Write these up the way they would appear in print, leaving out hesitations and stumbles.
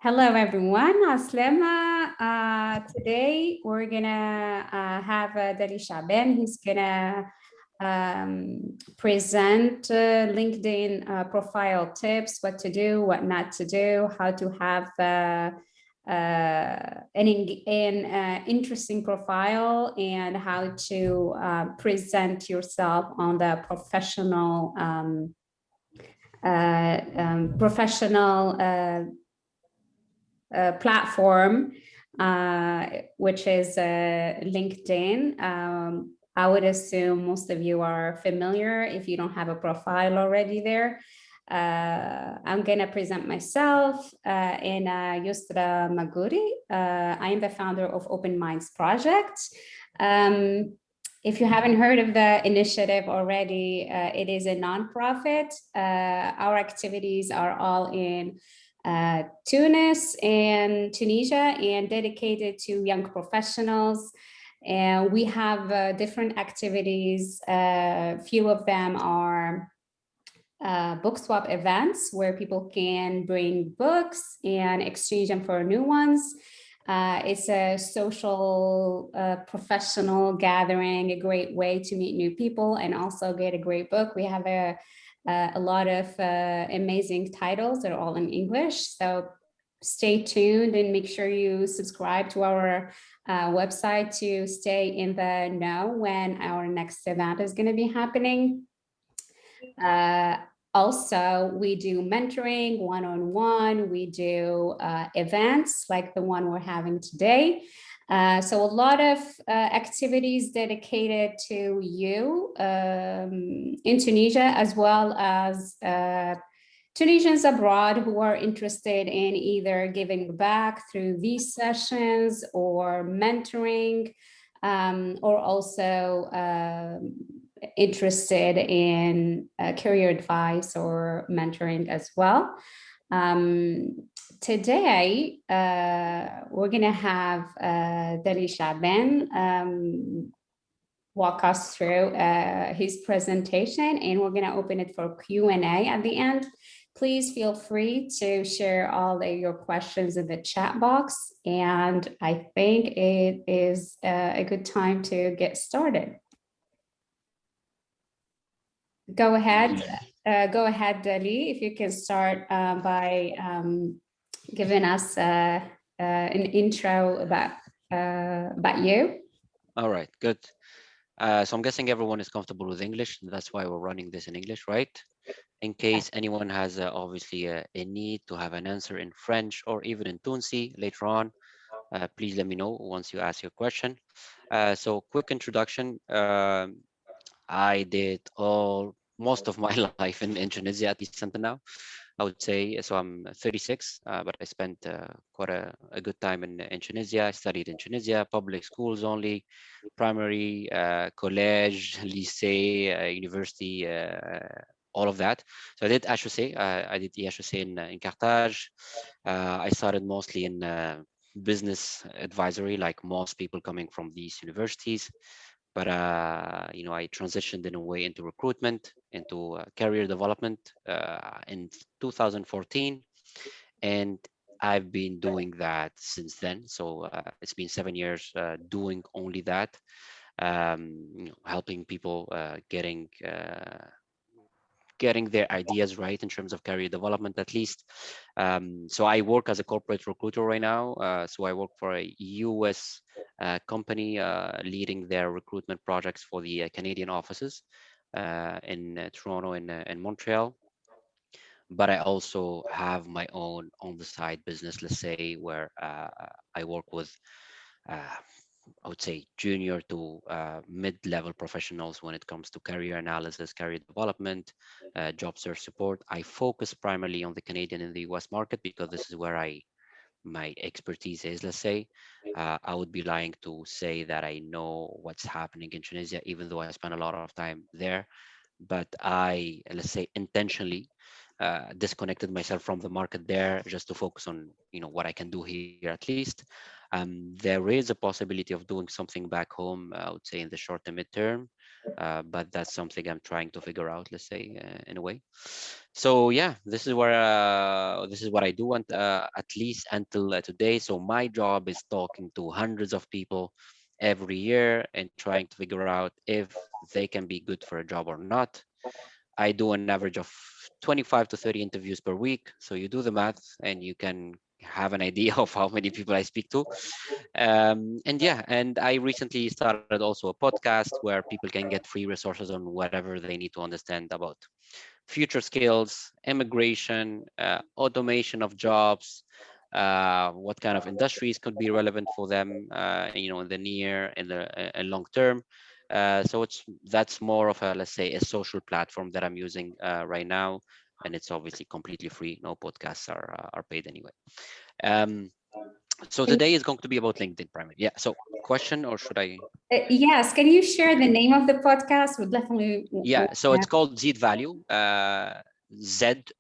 Hello, everyone. Aslema. Today, we're going to have Dali Shaben. He's going to present LinkedIn profile tips, what to do, what not to do, how to have an interesting profile, and how to present yourself on the professional platform, which is LinkedIn. I would assume most of you are familiar if you don't have a profile already there. I'm going to present myself in Yusra Maguri. I am the founder of Open Minds Project. If you haven't heard of the initiative already, it is a nonprofit. Our activities are all in Tunis and Tunisia and dedicated to young professionals. And we have different activities. Few of them are book swap events where people can bring books and exchange them for new ones. It's a social, professional gathering, a great way to meet new people and also get a great book. We have a lot of amazing titles that are all in English. So stay tuned and make sure you subscribe to our website to stay in the know when our next event is going to be happening. Also, we do mentoring one-on-one. We do events like the one we're having today. So a lot of activities dedicated to you in Tunisia, as well as Tunisians abroad who are interested in either giving back through these sessions or mentoring, or also interested in career advice or mentoring as well. Today, we're going to have Dali Shaben walk us through his presentation, and we're going to open it for Q&A at the end. Please feel free to share all of your questions in the chat box, and I think it is a good time to get started. Go ahead, Dali, if you can start by giving us an intro about you. All right, good. So I'm guessing everyone is comfortable with English. That's why we're running this in English, right? In case anyone has obviously a need to have an answer in French or even in Tunsi later on, please let me know once you ask your question. So quick introduction. I did most of my life in Tunisia, at least until now, I would say. So I'm 36, but I spent quite a good time in Tunisia. I studied in Tunisia, public schools only, primary, college, lycée, university, all of that. So I did HEC. I did the HEC in Carthage. I started mostly in business advisory, like most people coming from these universities. But I transitioned in a way into recruitment, into career development in 2014, and I've been doing that since then. So it's been 7 years doing only that, helping people getting their ideas right in terms of career development, at least. So I work as a corporate recruiter right now. So I work for a US company leading their recruitment projects for the Canadian offices in Toronto and Montreal. But I also have my own on the side business, let's say, where I work with I would say junior to mid-level professionals when it comes to career analysis, career development, job search support. I focus primarily on the Canadian and the US market because this is where my expertise is, let's say. I would be lying to say that I know what's happening in Tunisia, even though I spend a lot of time there. But I, let's say, intentionally disconnected myself from the market there just to focus on what I can do here at least. There is a possibility of doing something back home, I would say in the short to midterm, but that's something I'm trying to figure out, let's say, in a way. So yeah, this is what I do, and at least until today. So my job is talking to hundreds of people every year and trying to figure out if they can be good for a job or not. I do an average of 25 to 30 interviews per week. So you do the math and you can have an idea of how many people I speak to. And yeah, and I recently started also a podcast where people can get free resources on whatever they need to understand about future skills, immigration, automation of jobs, what kind of industries could be relevant for them, in the near and the long term. So that's more of a, let's say, a social platform that I'm using right now, and it's obviously completely free. No podcasts are paid anyway. Um, so today is going to be about LinkedIn primarily. Yeah. So question, or should I? Yes, can you share the name of the podcast? We'll definitely. Yeah, so it's called Zeed Value, ZEED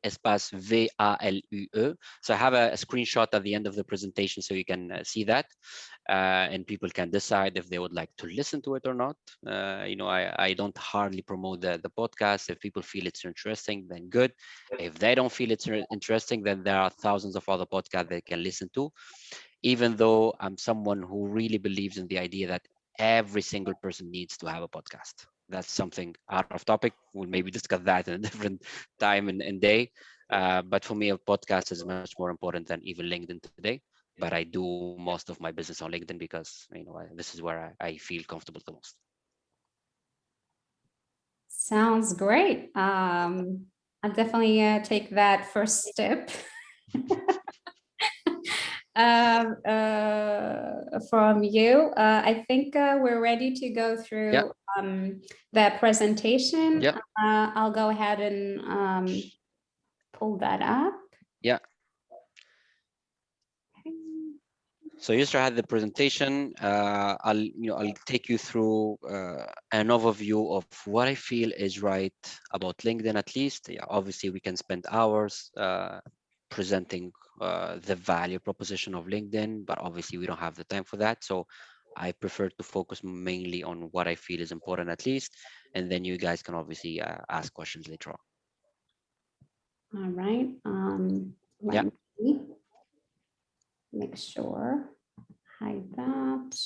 espace VALUE. So I have a screenshot at the end of the presentation so you can see that, and people can decide if they would like to listen to it or not. I don't hardly promote the podcast. If people feel it's interesting, then good. If they don't feel it's interesting, then there are thousands of other podcasts they can listen to, even though I'm someone who really believes in the idea that every single person needs to have a podcast. That's something out of topic. We'll maybe discuss that in a different time and day. But for me, a podcast is much more important than even LinkedIn today. But I do most of my business on LinkedIn because this is where I feel comfortable the most. Sounds great. I'll definitely take that first step. From you. I think we're ready to go through Yeah. the presentation. Yeah. I'll go ahead and pull that up. Yeah. So Yusra had the presentation. I'll take you through an overview of what I feel is right about LinkedIn. At least, yeah, obviously we can spend hours presenting the value proposition of LinkedIn, but obviously we don't have the time for that. So I prefer to focus mainly on what I feel is important, at least, and then you guys can obviously ask questions later on. All right. Yeah. Let me make sure. Hide that.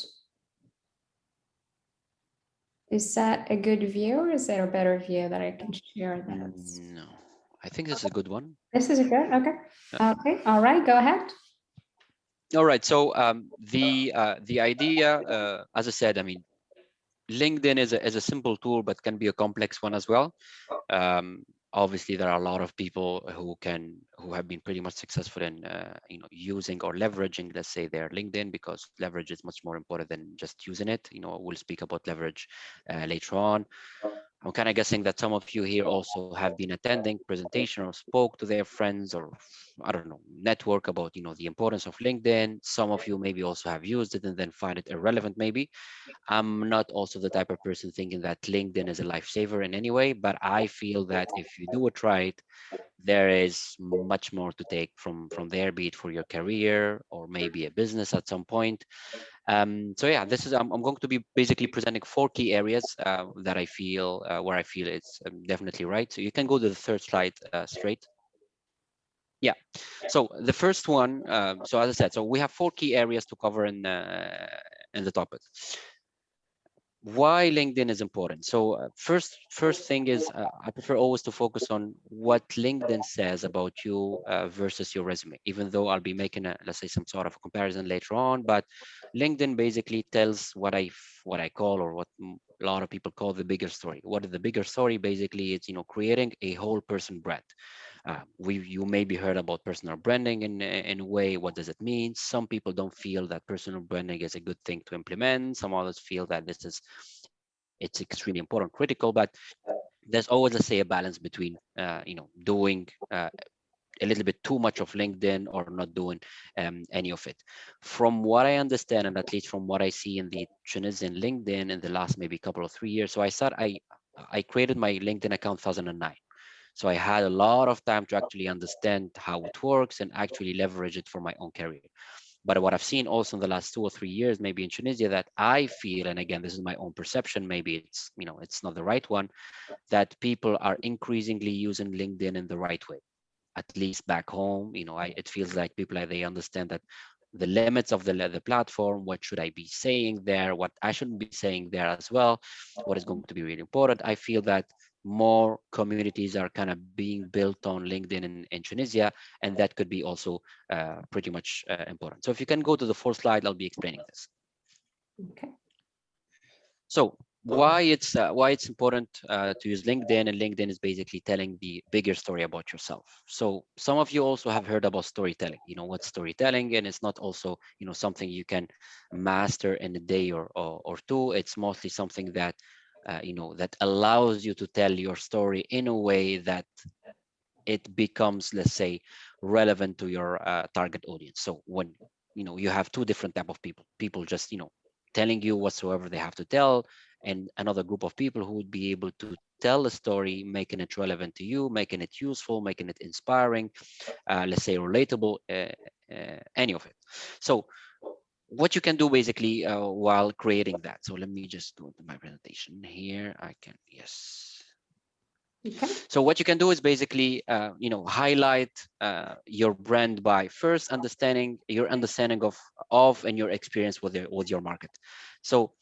Is that a good view, or is there a better view that I can share this? No, I think this is a good one. This is a good. Okay. Yeah. Okay. All right. Go ahead. All right. So the idea, as I said, I mean, LinkedIn is a simple tool, but can be a complex one as well. Obviously, there are a lot of people who have been pretty much successful in using or leveraging, let's say, their LinkedIn, because leverage is much more important than just using it. We'll speak about leverage later on. I'm kind of guessing that some of you here also have been attending presentation or spoke to their friends, or I don't know, network about the importance of LinkedIn. Some of you maybe also have used it and then find it irrelevant maybe. I'm not also the type of person thinking that LinkedIn is a lifesaver in any way, but I feel that if you do it right, there is much more to take from there, be it for your career or maybe a business at some point. So yeah, this is I'm going to be basically presenting 4 key areas that I feel where I feel it's definitely right. So you can go to the third slide straight. Yeah. So the first one. So as I said, so we have 4 key areas to cover in the topic. Why LinkedIn is important. So first thing is I prefer always to focus on what LinkedIn says about you versus your resume, even though I'll be making let's say some sort of a comparison later on. But LinkedIn basically tells what I call, or what a lot of people call, the bigger story. What is the bigger story? Basically, it's creating a whole person brand. You maybe heard about personal branding in a way. What does it mean? Some people don't feel that personal branding is a good thing to implement. Some others feel that it's extremely important, critical. But there's always, let's say, a balance between doing a little bit too much of LinkedIn or not doing any of it. From what I understand, and at least from what I see in the trends in LinkedIn in the last maybe couple of 3 years. So I created my LinkedIn account 2009. So I had a lot of time to actually understand how it works and actually leverage it for my own career. But what I've seen also in the last 2 or 3 years, maybe in Tunisia, that I feel, and again, this is my own perception, maybe it's, it's not the right one, that people are increasingly using LinkedIn in the right way. At least back home, it feels like people, they understand that the limits of the platform, what should I be saying there, what I shouldn't be saying there as well, what is going to be really important. I feel that more communities are kind of being built on LinkedIn in Tunisia, and that could be also pretty much important. So if you can go to the fourth slide, I'll be explaining this. Okay. So why it's important to use LinkedIn, and LinkedIn is basically telling the bigger story about yourself. So some of you also have heard about storytelling. You know what's storytelling, and it's not also something you can master in a day or two. It's mostly something that that allows you to tell your story in a way that it becomes, let's say, relevant to your target audience. So when you have two different type of people just telling you whatsoever they have to tell, and another group of people who would be able to tell a story, making it relevant to you, making it useful, making it inspiring, let's say relatable, any of it. So what you can do basically while creating that. So let me just do my presentation here. I can, yes. Okay. So what you can do is basically, highlight your brand by first understanding your understanding of and your experience with your market. So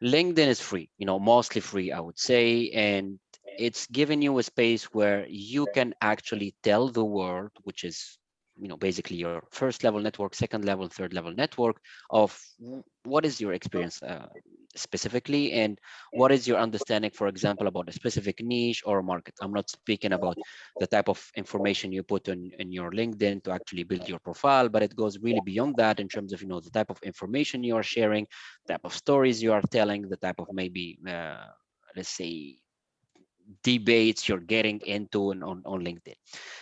LinkedIn is free, mostly free, I would say, and it's giving you a space where you can actually tell the world, which is basically your first level network, second level, third level network, of what is your experience specifically, and what is your understanding, for example, about a specific niche or market. I'm not speaking about the type of information you put in your LinkedIn to actually build your profile, but it goes really beyond that in terms of the type of information you are sharing, type of stories you are telling, the type of maybe let's say debates you're getting into on LinkedIn.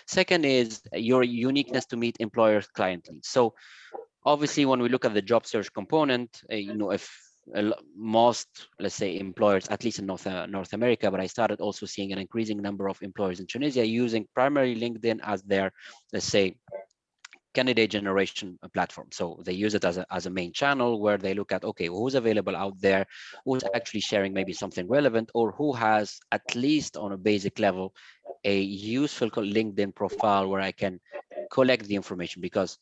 Second is your uniqueness to meet employers client leads. So obviously when we look at the job search component, if most, let's say, employers, at least in North America, but I started also seeing an increasing number of employers in Tunisia using primarily LinkedIn as their, let's say, candidate generation platform. So they use it as a main channel where they look at, okay, who's available out there, who's actually sharing maybe something relevant, or who has, at least on a basic level, a useful LinkedIn profile where I can collect the information, because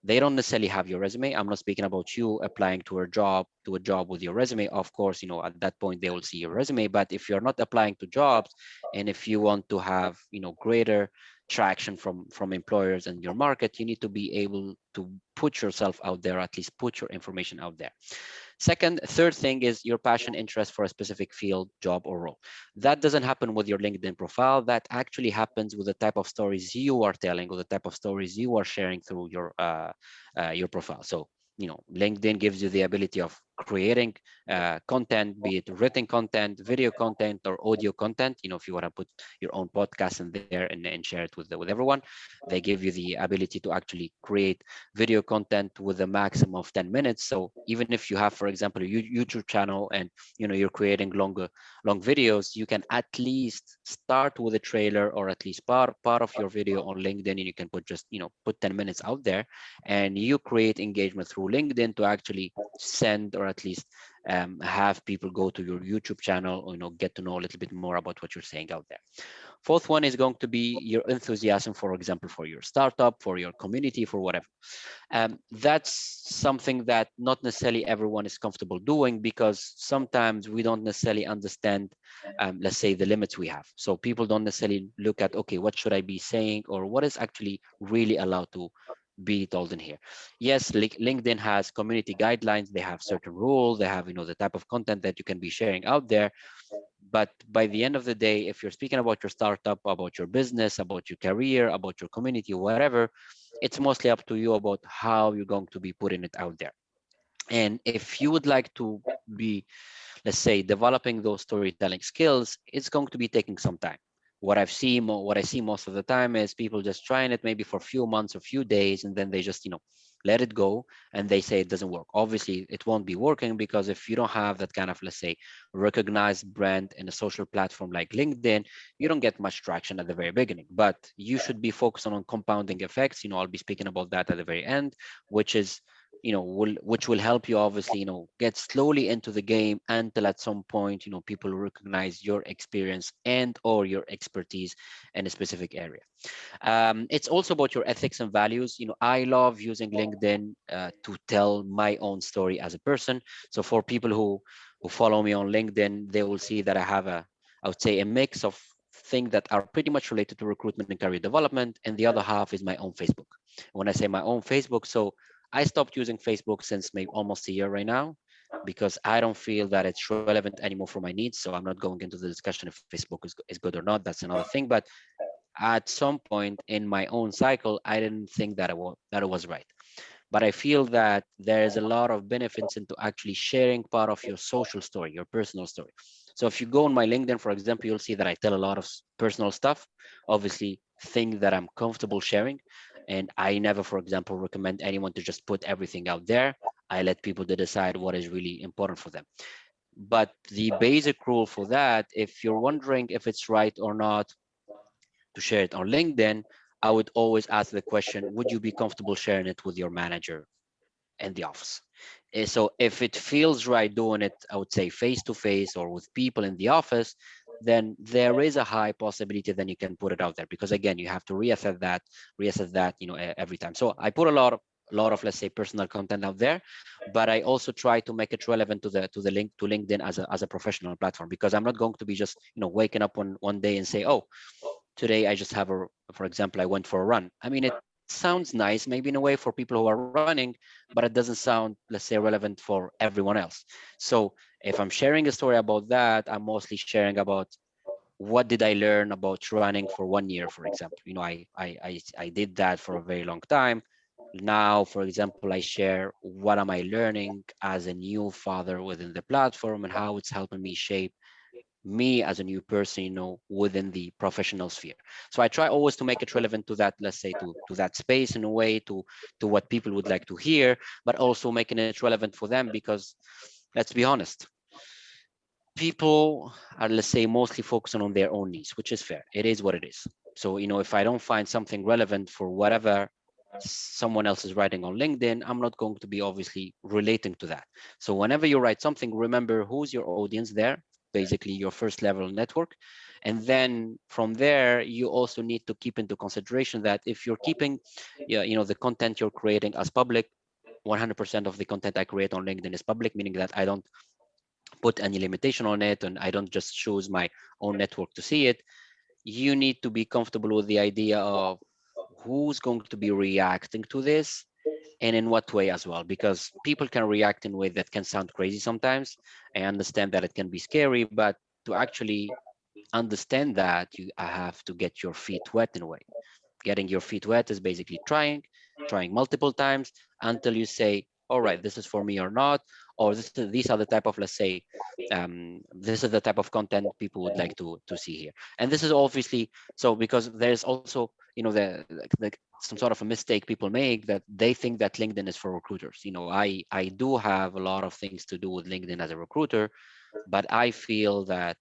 they don't necessarily have your resume. I'm not speaking about you applying to a job with your resume. Of course, at that point they will see your resume. But if you're not applying to jobs, and if you want to have greater traction from employers in your market, you need to be able to put yourself out there, at least put your information out there. Third thing is your passion, interest for a specific field, job, or role. That doesn't happen with your LinkedIn profile. That actually happens with the type of stories you are telling, or the type of stories you are sharing through your profile. So LinkedIn gives you the ability of creating content, be it written content, video content, or audio content. If you want to put your own podcast in there and share it with everyone, they give you the ability to actually create video content with a maximum of 10 minutes. So even if you have, for example, a YouTube channel, and you're creating long videos, you can at least start with a trailer, or at least part of your video on LinkedIn, and you can put 10 minutes out there, and you create engagement through LinkedIn to actually send, or at least have people go to your YouTube channel, or get to know a little bit more about what you're saying out there. Fourth one is going to be your enthusiasm, for example, for your startup, for your community, for whatever. That's something that not necessarily everyone is comfortable doing, because sometimes we don't necessarily understand, let's say, the limits we have. So people don't necessarily look at, okay, what should I be saying, or what is actually really allowed to be told in here. Yes, LinkedIn has community guidelines. They have certain rules. They have, the type of content that you can be sharing out there. But by the end of the day, if you're speaking about your startup, about your business, about your career, about your community, whatever, it's mostly up to you about how you're going to be putting it out there. And if you would like to be, let's say, developing those storytelling skills, it's going to be taking some time. What I see most of the time is people just trying it maybe for a few months or few days, and then they just, let it go, and they say it doesn't work. Obviously, it won't be working, because if you don't have that kind of, let's say, recognized brand in a social platform like LinkedIn, you don't get much traction at the very beginning. But you should be focused on compounding effects. I'll be speaking about that at the very end, which is which will help you obviously, get slowly into the game until at some point, people recognize your experience and or your expertise in a specific area. It's also about your ethics and values. I love using LinkedIn to tell my own story as a person. So for people who follow me on LinkedIn, they will see that I have I would say, a mix of things that are pretty much related to recruitment and career development, and the other half is my own Facebook. When I say my own Facebook, so I stopped using Facebook since maybe almost a year right now, because I don't feel that it's relevant anymore for my needs. So I'm not going into the discussion if Facebook is good or not. That's another thing. But at some point in my own cycle, I didn't think that it was right. But I feel that there is a lot of benefits into actually sharing part of your social story, your personal story. So if you go on my LinkedIn, for example, you'll see that I tell a lot of personal stuff, obviously things that I'm comfortable sharing. And I never, for example, recommend anyone to just put everything out there. I let people to decide what is really important for them. But the basic rule for that, if you're wondering if it's right or not to share it on LinkedIn, I would always ask the question, would you be comfortable sharing it with your manager in the office? So if it feels right doing it, I would say face to face or with people in the office, then there is a high possibility then you can put it out there, because again, you have to reassess that, every time. So I put a lot of, let's say, personal content out there, but I also try to make it relevant to the link to LinkedIn as a professional platform, because I'm not going to be just, waking up one day and say, oh, today I just have for example, I went for a run. I mean, it sounds nice maybe in a way for people who are running, but it doesn't sound, let's say, relevant for everyone else. So if I'm sharing a story about that, I'm mostly sharing about what did I learn about running for 1 year, for example. I did that for a very long time. Now, for example, I share what am I learning as a new father within the platform and how it's helping me shape me as a new person, within the professional sphere. So I try always to make it relevant to that, let's say, to that space in a way, to what people would like to hear, but also making it relevant for them, because let's be honest, people are, let's say, mostly focusing on their own needs, which is fair. It is what it is. So, if I don't find something relevant for whatever someone else is writing on LinkedIn, I'm not going to be obviously relating to that. So whenever you write something, remember who's your audience there, basically your first level network. And then from there, you also need to keep into consideration that if you're keeping, the content you're creating as public, 100% of the content I create on LinkedIn is public, meaning that I don't put any limitation on it and I don't just choose my own network to see it. You need to be comfortable with the idea of who's going to be reacting to this and in what way as well, because people can react in a way that can sound crazy sometimes. I understand that it can be scary, but to actually understand that, you have to get your feet wet in a way. Getting your feet wet is basically trying multiple times until you say, all right, this is for me or not, or these are the type of, let's say, this is the type of content people would like to see here. And this is obviously so because there's also, the some sort of a mistake people make, that they think that LinkedIn is for recruiters. I do have a lot of things to do with LinkedIn as a recruiter, but I feel that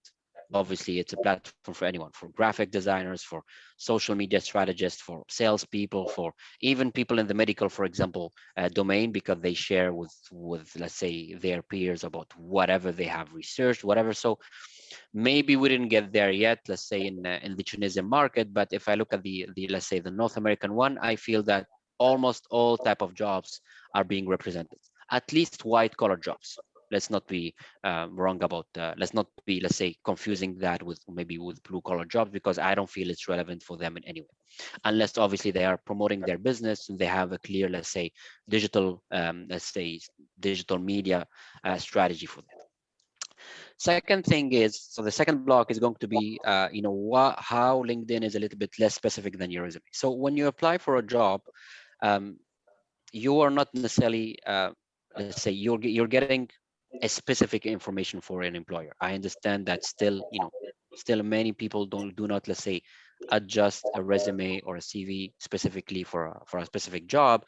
obviously it's a platform for anyone, for graphic designers, for social media strategists, for salespeople, for even people in the medical, for example, domain, because they share with, let's say, their peers about whatever they have researched, whatever. So maybe we didn't get there yet, let's say, in the Tunisian market, but if I look at the let's say the North American one, I feel that almost all type of jobs are being represented, at least white collar jobs. Let's not be wrong about let's not be, let's say, confusing that with maybe with blue collar jobs, because I don't feel it's relevant for them in any way, unless obviously they are promoting their business and they have a clear, let's say, digital let's say digital media strategy for that. Second thing is, so the second block is going to be, how LinkedIn is a little bit less specific than your resume. So when you apply for a job, um, you are not necessarily, let's say, you're getting a specific information for an employer. I understand that still, still many people do not, let's say, adjust a resume or a CV specifically for a specific job,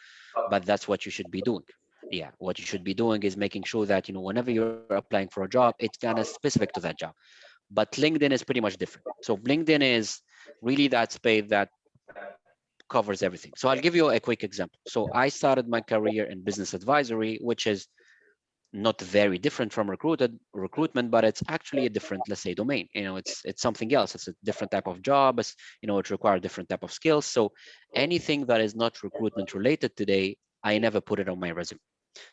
but that's what you should be doing. Yeah, what you should be doing is making sure that, whenever you're applying for a job, it's kind of specific to that job. But LinkedIn is pretty much different. So LinkedIn is really that space that covers everything. So I'll give you a quick example. So I started my career in business advisory, which is not very different from recruitment, but it's actually a different, let's say, domain. It's something else. It's a different type of job. It requires different type of skills. So anything that is not recruitment related today, I never put it on my resume.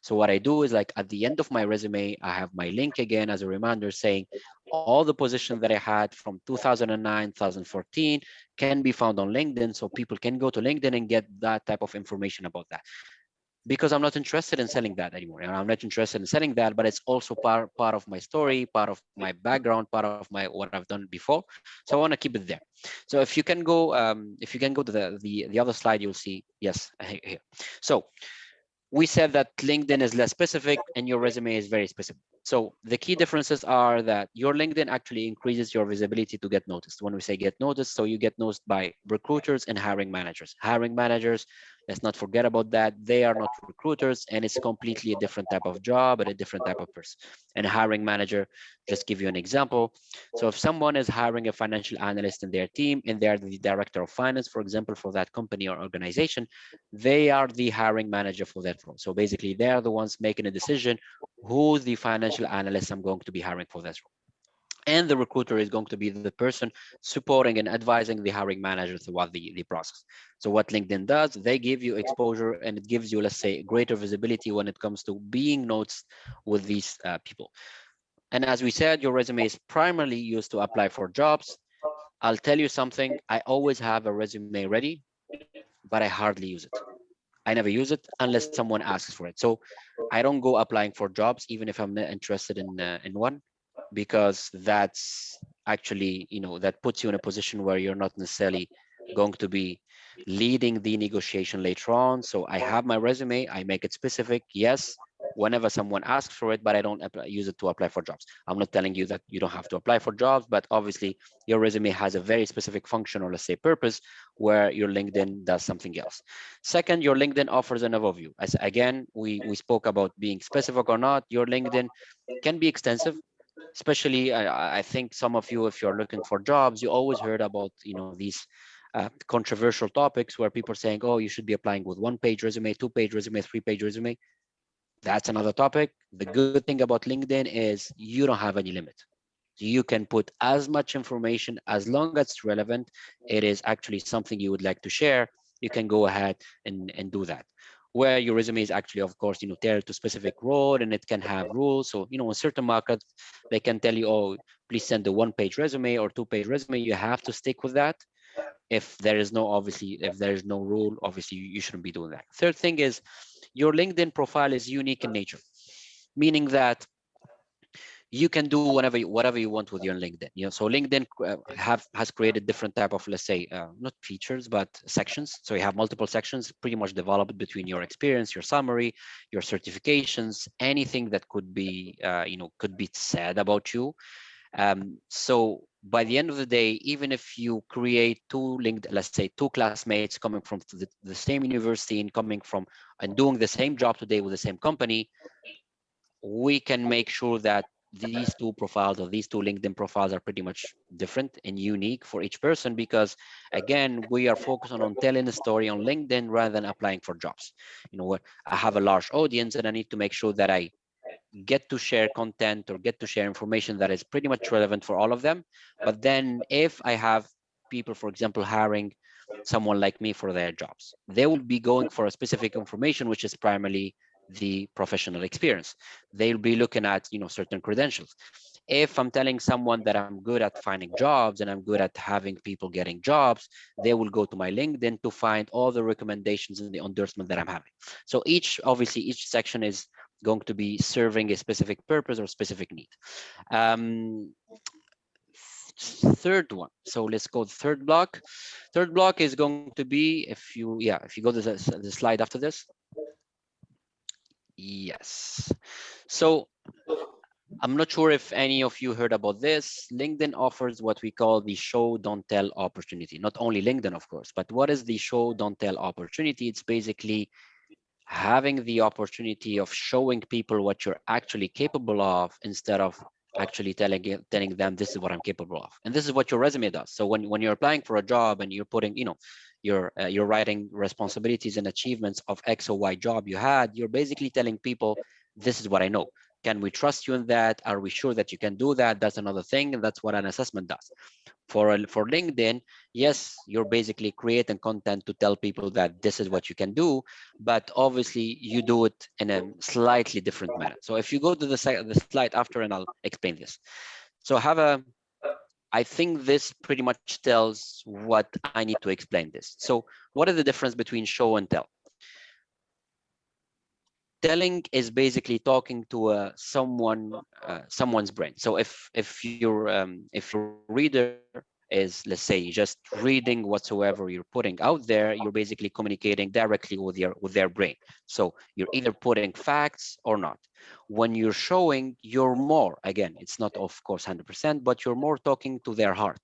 So what I do is, like, at the end of my resume, I have my link again as a reminder saying all the positions that I had from 2009, 2014 can be found on LinkedIn. So people can go to LinkedIn and get that type of information about that, because I'm not interested in selling that anymore. And I'm not interested in selling that, but it's also part of my story, part of my background, part of my what I've done before. So I want to keep it there. So if you can go to the other slide, you'll see, yes, here. So we said that LinkedIn is less specific and your resume is very specific. So the key differences are that your LinkedIn actually increases your visibility to get noticed. When we say get noticed, so you get noticed by recruiters and hiring managers. Hiring managers, let's not forget about that. They are not recruiters, and it's completely a different type of job and a different type of person. And a hiring manager, just give you an example. So if someone is hiring a financial analyst in their team and they're the director of finance, for example, for that company or organization, they are the hiring manager for that role. So basically, they are the ones making a decision who's the financial analyst I'm going to be hiring for this role. And the recruiter is going to be the person supporting and advising the hiring manager throughout the process. So what LinkedIn does, they give you exposure and it gives you, let's say, greater visibility when it comes to being noticed with these people. And as we said, your resume is primarily used to apply for jobs. I'll tell you something, I always have a resume ready, but I hardly use it. I never use it unless someone asks for it. So I don't go applying for jobs, even if I'm not interested in one, because that's actually, that puts you in a position where you're not necessarily going to be leading the negotiation later on. So I have my resume, I make it specific, yes, whenever someone asks for it, but I don't use it to apply for jobs. I'm not telling you that you don't have to apply for jobs, but obviously your resume has a very specific function, or let's say purpose, where your LinkedIn does something else. Second, your LinkedIn offers an overview. As again, we spoke about being specific or not. Your LinkedIn can be extensive, especially I think some of you, if you're looking for jobs, you always heard about these controversial topics where people are saying, oh, you should be applying with 1-page resume, 2-page resume, 3-page resume. That's another topic. The good thing about LinkedIn is you don't have any limit. You can put as much information as long as it's relevant. It is actually something you would like to share. You can go ahead and do that. Where your resume is actually, of course, tailored to specific role, and it can have rules. So, in certain markets, they can tell you, oh, please send a 1-page resume or 2-page resume. You have to stick with that. If there is no rule, obviously you shouldn't be doing that. Third thing is your LinkedIn profile is unique in nature, meaning that you can do whatever you want with your LinkedIn. So LinkedIn has created different type of, let's say, not features but sections. So you have multiple sections pretty much developed between your experience, your summary, your certifications, anything that could be could be said about you. So by the end of the day, even if you create let's say two classmates coming from the same university and coming from and doing the same job today with the same company, we can make sure that these two profiles or these two LinkedIn profiles are pretty much different and unique for each person, because again, we are focusing on telling a story on LinkedIn rather than applying for jobs. What, I have a large audience and I need to make sure that I get to share content or get to share information that is pretty much relevant for all of them. But then if I have people, for example, hiring someone like me for their jobs, they will be going for a specific information, which is primarily the professional experience. They'll be looking at certain credentials. If I'm telling someone that I'm good at finding jobs and I'm good at having people getting jobs, they will go to my LinkedIn to find all the recommendations and the endorsement that I'm having. So obviously each section is going to be serving a specific purpose or specific need. Third one, so let's go to third block. Third block is going to be, if you go to the slide after this. Yes. So I'm not sure if any of you heard about this. LinkedIn offers what we call the show don't tell opportunity. Not only LinkedIn, of course, but what is the show don't tell opportunity? It's basically having the opportunity of showing people what you're actually capable of, instead of actually telling them this is what I'm capable of. And this is what your resume does. So when you're applying for a job and you're putting, you're writing responsibilities and achievements of X or Y job you had, you're basically telling people, this is what I know. Can we trust you in that? Are we sure that you can do that? That's another thing, and that's what an assessment does. For LinkedIn, yes, you're basically creating content to tell people that this is what you can do, but obviously you do it in a slightly different manner. So if you go to the slide after, and I'll explain this. So I think this pretty much tells what I need to explain this. So what is the difference between show and tell? Telling is basically talking to someone's brain. So if your reader is, let's say, just reading whatsoever you're putting out there, you're basically communicating directly with their brain. So you're either putting facts or not. When you're showing, you're more, again, it's not of course 100%, but you're more talking to their heart.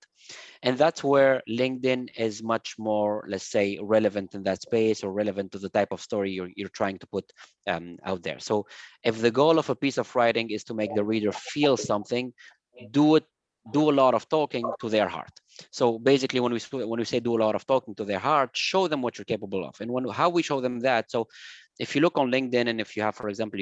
And that's where LinkedIn is much more, let's say, relevant in that space, or relevant to the type of story you're trying to put out there. So if the goal of a piece of writing is to make the reader feel something, do it, do a lot of talking to their heart. So basically, when we say do a lot of talking to their heart, show them what you're capable of. And how we show them that, so if you look on LinkedIn, and if you have, for example,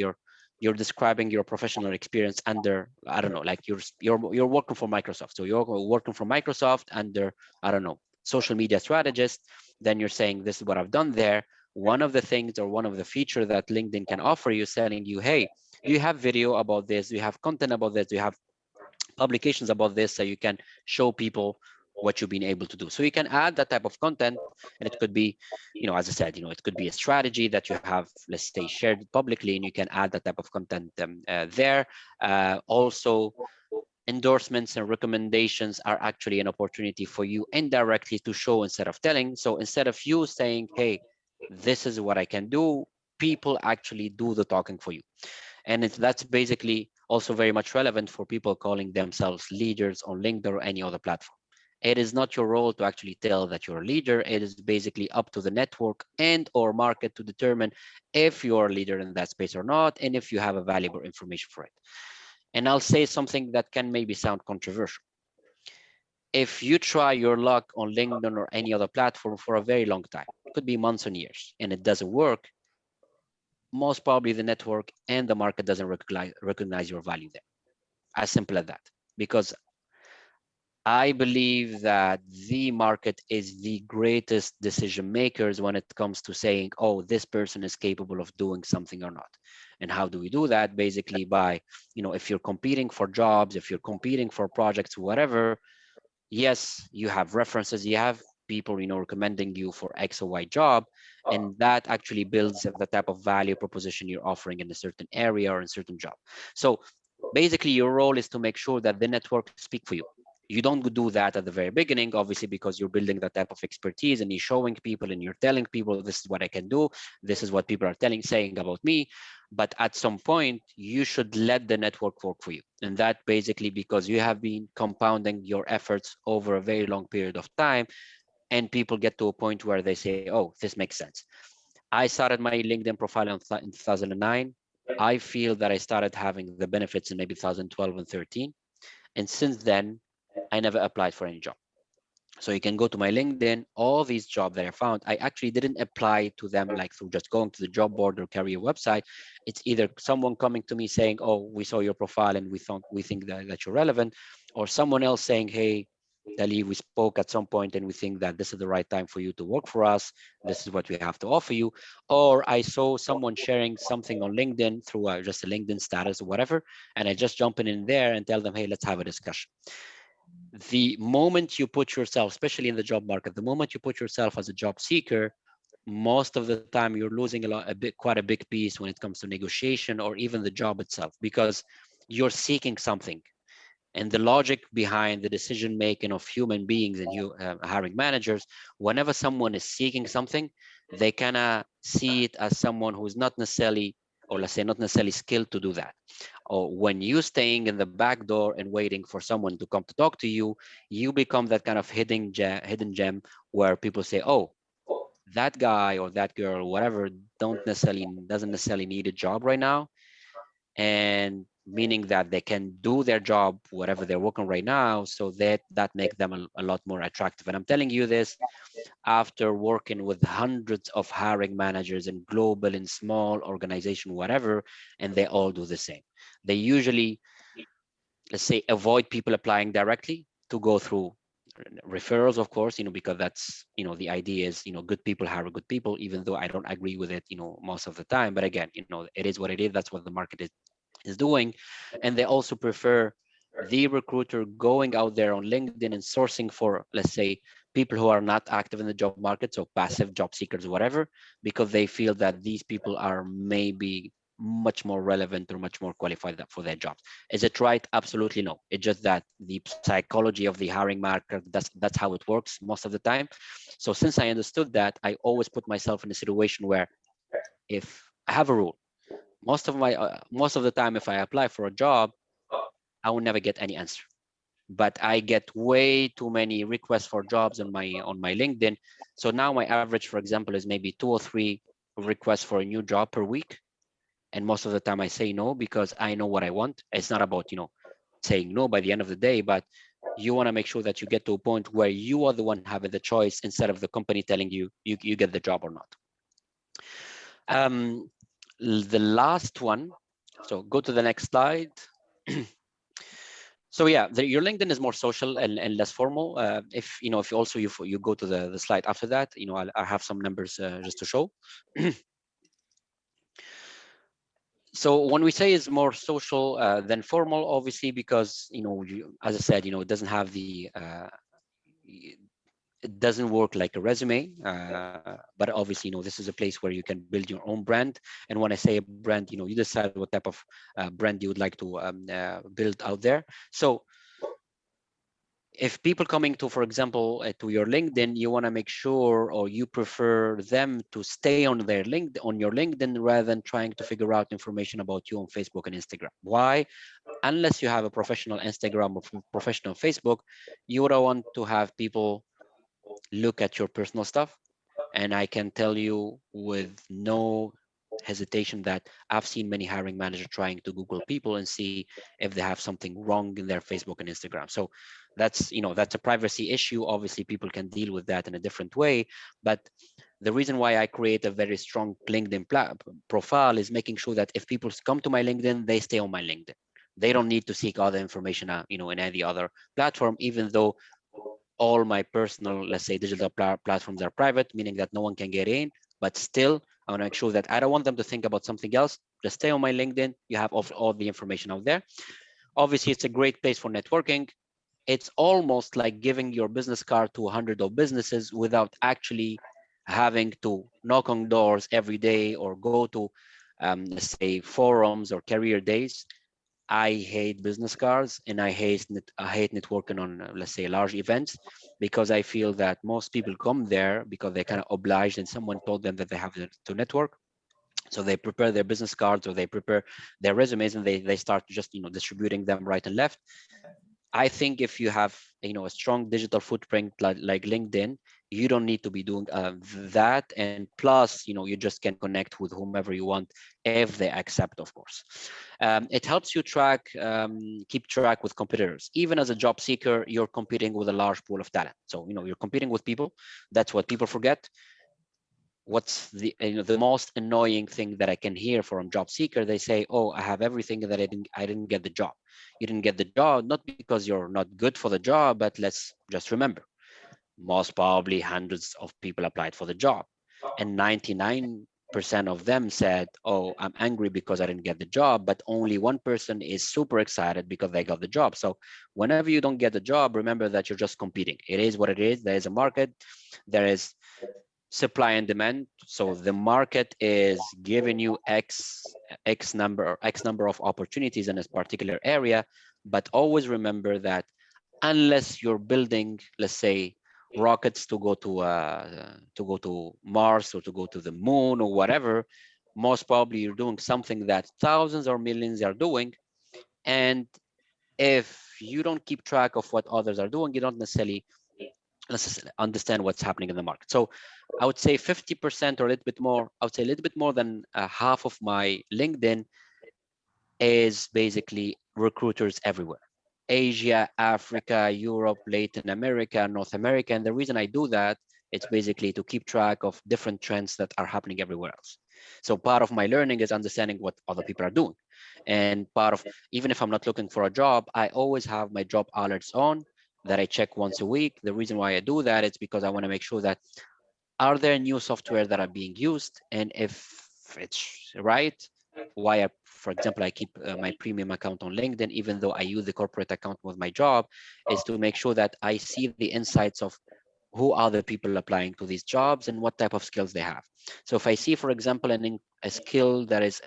you're describing your professional experience under, I don't know, like you're working for Microsoft. So you're working for Microsoft under, I don't know, social media strategist. Then you're saying, this is what I've done there. One of the things, or one of the feature that LinkedIn can offer you, is telling you, hey, do you have video about this? Do you have content about this? Do you have publications about this, so you can show people what you've been able to do? So you can add that type of content, and it could be, as I said, it could be a strategy that you have, let's say, shared publicly, and you can add that type of content there. Also, endorsements and recommendations are actually an opportunity for you indirectly to show instead of telling. So instead of you saying, hey, this is what I can do, people actually do the talking for you. And that's basically also very much relevant for people calling themselves leaders on LinkedIn or any other platform. It is not your role to actually tell that you're a leader. It is basically up to the network and or market to determine if you're a leader in that space or not, and if you have a valuable information for it. And I'll say something that can maybe sound controversial. If you try your luck on LinkedIn or any other platform for a very long time, could be months and years, and it doesn't work, most probably the network and the market doesn't recognize your value there. As simple as that. Because I believe that the market is the greatest decision makers when it comes to saying, oh, this person is capable of doing something or not. And how do we do that? Basically by, if you're competing for jobs, if you're competing for projects, whatever, yes, you have references, you have people, recommending you for X or Y job, and that actually builds the type of value proposition you're offering in a certain area or in a certain job. So basically, your role is to make sure that the network speak for you. You don't do that at the very beginning, obviously, because you're building that type of expertise and you're showing people and you're telling people, this is what I can do. This is what people are saying about me. But at some point, you should let the network work for you. And that basically because you have been compounding your efforts over a very long period of time, and people get to a point where they say, oh, this makes sense. I started my LinkedIn profile in 2009. I feel that I started having the benefits in maybe 2012 and 13. And since then, I never applied for any job. So you can go to my LinkedIn, all these jobs that I found, I actually didn't apply to them like through just going to the job board or career website. It's either someone coming to me saying, oh, we saw your profile and we think that you're relevant, or someone else saying, hey, Dali, we spoke at some point and we think that this is the right time for you to work for us. This is what we have to offer you. Or I saw someone sharing something on LinkedIn through just a LinkedIn status or whatever, and I just jump in there and tell them, hey, let's have a discussion. The moment you put yourself, especially in the job market, the moment you put yourself as a job seeker, most of the time you're losing quite a big piece when it comes to negotiation or even the job itself, because you're seeking something. And the logic behind the decision making of human beings and hiring managers, whenever someone is seeking something, they kind of see it as someone who's not necessarily, or let's say not necessarily skilled to do that. Or when you staying in the back door and waiting for someone to come to talk to you, you become that kind of hidden gem where people say, oh, that guy or that girl, whatever, doesn't necessarily need a job right now. And meaning that they can do their job, whatever they're working right now, so that make them a lot more attractive. And I'm telling you this after working with hundreds of hiring managers in global and small organization, whatever, and they all do the same. They usually, let's say, avoid people applying directly to go through referrals, of course, because that's, the idea is, good people hire good people, even though I don't agree with it, most of the time. But again, it is what it is. That's what the market is doing. And they also prefer the recruiter going out there on LinkedIn and sourcing for, let's say, people who are not active in the job market, so passive job seekers, whatever, because they feel that these people are maybe much more relevant or much more qualified for their jobs. Is it right? Absolutely no. It's just that the psychology of the hiring market, that's how it works most of the time. So since I understood that, I always put myself in a situation where if I have a rule, most of the time, if I apply for a job, I will never get any answer. But I get way too many requests for jobs on my LinkedIn. So now my average, for example, is maybe 2 or 3 requests for a new job per week. And most of the time I say no, because I know what I want. It's not about, saying no by the end of the day, but you want to make sure that you get to a point where you are the one having the choice instead of the company telling you get the job or not. Um, the last one, so go to the next slide. So yeah, your LinkedIn is more social and less formal. If also you go to the slide after that, I have some numbers just to show. So when we say it's more social than formal, obviously, because as I said, it doesn't have it doesn't work like a resume, but obviously, this is a place where you can build your own brand. And when I say a brand, you decide what type of brand you would like to build out there. So if people coming to, for example, to your LinkedIn, you want to make sure, or you prefer them to stay on your LinkedIn rather than trying to figure out information about you on Facebook and Instagram. Why? Unless you have a professional Instagram or professional Facebook, you would want to have people look at your personal stuff. And I can tell you with no hesitation that I've seen many hiring managers trying to Google people and see if they have something wrong in their Facebook and Instagram. So that's a privacy issue. Obviously, people can deal with that in a different way. But the reason why I create a very strong LinkedIn profile is making sure that if people come to my LinkedIn, they stay on my LinkedIn. They don't need to seek other information, in any other platform, even though all my personal, let's say, digital platforms are private, meaning that no one can get in. But still, I want to make sure that I don't want them to think about something else. Just stay on my LinkedIn. You have all the information out there. Obviously, it's a great place for networking. It's almost like giving your business card to 100 of businesses without actually having to knock on doors every day or go to, let's say, forums or career days. I hate business cards, and I hate networking on, let's say, large events, because I feel that most people come there because they're kind of obliged and someone told them that they have to network. So they prepare their business cards or they prepare their resumes, and they start just distributing them right and left. I think if you have a strong digital footprint like LinkedIn, you don't need to be doing that. And plus, you just can connect with whomever you want if they accept, of course. It helps you keep track with competitors. Even as a job seeker, you're competing with a large pool of talent. So you're competing with people. That's what people forget. What's the most annoying thing that I can hear from job seeker? They say, "Oh, I have everything that I didn't get the job." You didn't get the job not because you're not good for the job, but let's just remember, most probably hundreds of people applied for the job, and 99% of them said, "Oh, I'm angry because I didn't get the job," but only one person is super excited because they got the job. So whenever you don't get the job, remember that you're just competing. It is what it is. There is a market. There is supply and demand. So the market is giving you x number of opportunities in a particular area, but always remember that unless you're building, let's say, rockets to go to Mars or to go to the moon or whatever, most probably you're doing something that thousands or millions are doing. And if you don't keep track of what others are doing, you don't necessarily understand what's happening in the market. So I would say 50% or a little bit more, I would say a little bit more than half of my LinkedIn is basically recruiters everywhere. Asia, Africa, Europe, Latin America, North America. And the reason I do that, it's basically to keep track of different trends that are happening everywhere else. So part of my learning is understanding what other people are doing. And part of, even if I'm not looking for a job, I always have my job alerts on that I check once a week. The reason why I do that is because I want to make sure that are there new software that are being used, and if it's right, why for example I keep my premium account on LinkedIn even though I use the corporate account with my job, is to make sure that I see the insights of who are the people applying to these jobs and what type of skills they have. So if I see, for example, a skill that is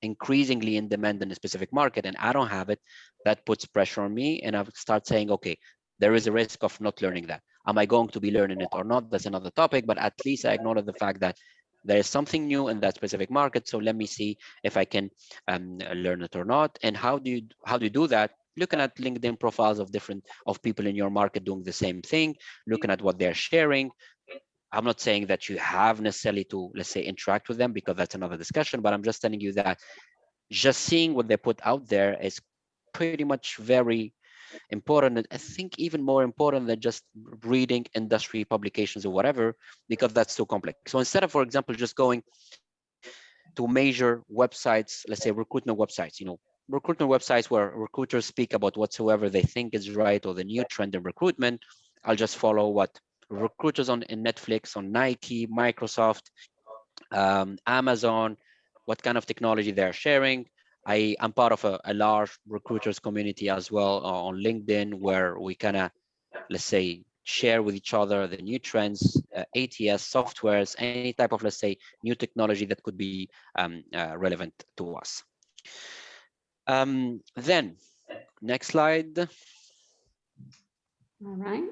increasingly in demand in a specific market and I don't have it, that puts pressure on me, and I start saying, okay, there is a risk of not learning that. Am I going to be learning it or not? That's another topic, but at least I acknowledge the fact that there is something new in that specific market. So let me see if I can learn it or not. And how do you do that? Looking at LinkedIn profiles of people in your market doing the same thing, looking at what they're sharing. I'm not saying that you have necessarily to, let's say, interact with them, because that's another discussion, but I'm just telling you that just seeing what they put out there is pretty much very important. I think even more important than just reading industry publications or whatever, because that's too complex. So instead of, for example, just going to measure websites, let's say recruitment websites, recruitment websites where recruiters speak about whatsoever they think is right or the new trend in recruitment, I'll just follow what recruiters on in Netflix, on Nike, Microsoft, Amazon, what kind of technology they're sharing. I'm part of a large recruiters community as well on LinkedIn, where we kind of, let's say, share with each other the new trends, ATS softwares, any type of, let's say, new technology that could be relevant to us. Then next slide. All right.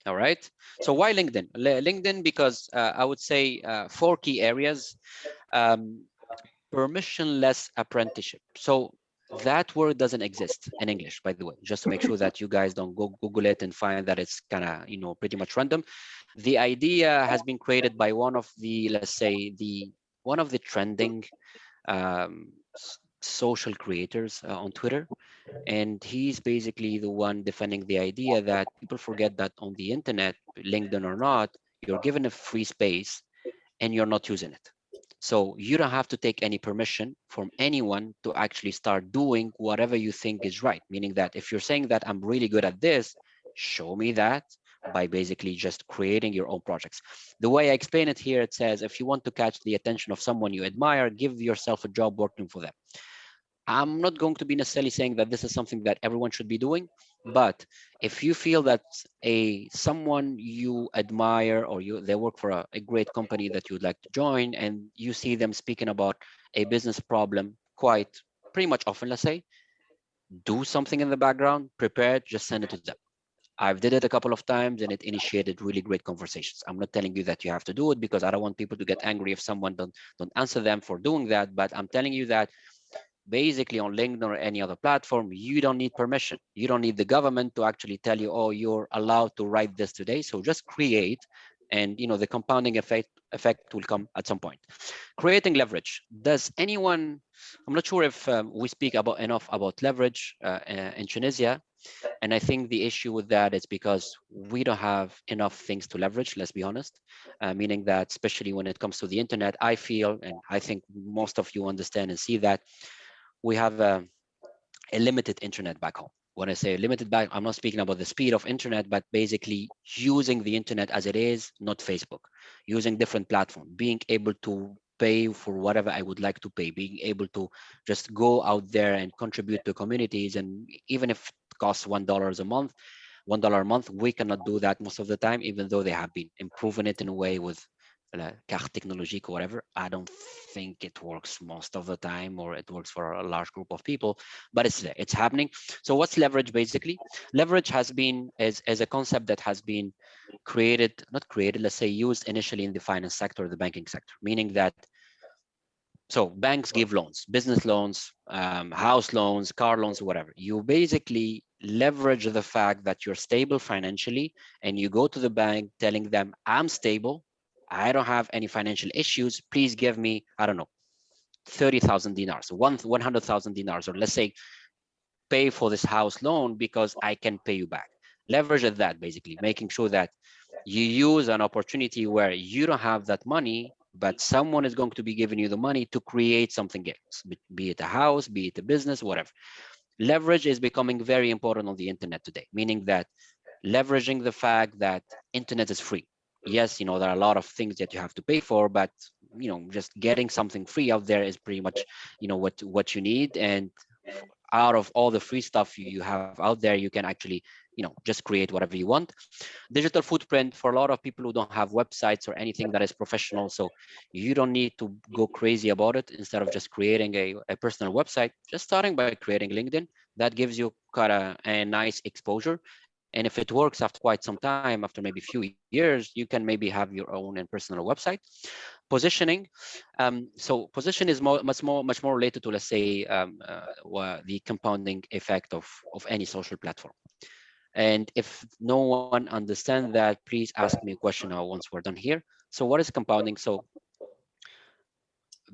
All right. So why LinkedIn? LinkedIn, because I would say 4 key areas. Um, Permissionless apprenticeship. So that word doesn't exist in English, by the way, just to make sure that you guys don't go Google it and find that it's kind of, pretty much random. The idea has been created by one of the, let's say, one of the trending social creators on Twitter. And he's basically the one defending the idea that people forget that on the internet, LinkedIn or not, you're given a free space and you're not using it. So you don't have to take any permission from anyone to actually start doing whatever you think is right. Meaning that if you're saying that I'm really good at this, show me that by basically just creating your own projects. The way I explain it here, it says, if you want to catch the attention of someone you admire, give yourself a job working for them. I'm not going to be necessarily saying that this is something that everyone should be doing, but if you feel that someone you admire or they work for a great company that you'd like to join, and you see them speaking about a business problem quite pretty much often, let's say, do something in the background, prepare it, just send it to them. I've did it a couple of times and it initiated really great conversations. I'm not telling you that you have to do it, because I don't want people to get angry if someone don't answer them for doing that, but I'm telling you that basically on LinkedIn or any other platform, you don't need permission. You don't need the government to actually tell you, oh, you're allowed to write this today. So just create, and the compounding effect will come at some point. Creating leverage. Does anyone? I'm not sure if we speak enough about leverage in Tunisia. And I think the issue with that is because we don't have enough things to leverage, let's be honest. Meaning that, especially when it comes to the internet, I feel, and I think most of you understand and see that, we have a limited internet back home. When I say limited back, I'm not speaking about the speed of internet, but basically using the internet as it is, not Facebook, using different platforms, being able to pay for whatever I would like to pay, being able to just go out there and contribute to communities. And even if it costs $1 a month, $1 a month, we cannot do that most of the time, even though they have been improving it in a way with carte technologique or whatever. I don't think it works most of the time, or it works for a large group of people, but it's there, it's happening. So what's leverage basically? Leverage has been as a concept that has been created, not created, let's say used initially in the finance sector, the banking sector, meaning that, so banks give loans, business loans, house loans, car loans, whatever. You basically leverage the fact that you're stable financially, and you go to the bank telling them, I'm stable, I don't have any financial issues, please give me, I don't know, 30,000 dinars, 100,000 dinars, or let's say pay for this house loan because I can pay you back. Leverage at that, basically, making sure that you use an opportunity where you don't have that money, but someone is going to be giving you the money to create something else, be it a house, be it a business, whatever. Leverage is becoming very important on the internet today, meaning that leveraging the fact that internet is free. Yes, there are a lot of things that you have to pay for, but just getting something free out there is pretty much what you need. And out of all the free stuff you have out there, you can actually just create whatever you want. Digital footprint for a lot of people who don't have websites or anything that is professional, so you don't need to go crazy about it. Instead of just creating a personal website, just starting by creating LinkedIn, that gives you kind of a nice exposure. And if it works after quite some time, after maybe a few years, you can maybe have your own and personal website. Positioning, so position is much more related to, let's say, the compounding effect of any social platform. And if no one understands that, please ask me a question now once we're done here. So what is compounding? So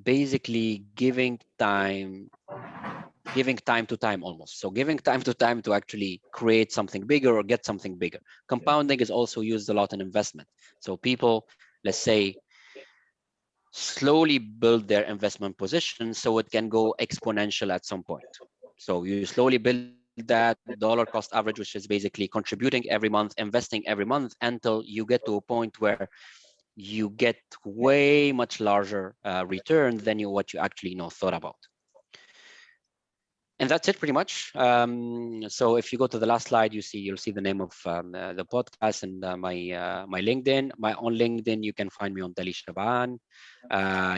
basically giving time to time, almost. So giving time to time to actually create something bigger or get something bigger. Compounding is also used a lot in investment. So people, let's say, slowly build their investment position so it can go exponential at some point. So you slowly build that dollar cost average, which is basically contributing every month, investing every month, until you get to a point where you get way much larger return than what you actually thought about. And that's it pretty much. So if you go to the last slide, you'll see the name of the podcast and my LinkedIn. On LinkedIn, you can find me on Dali Shaban.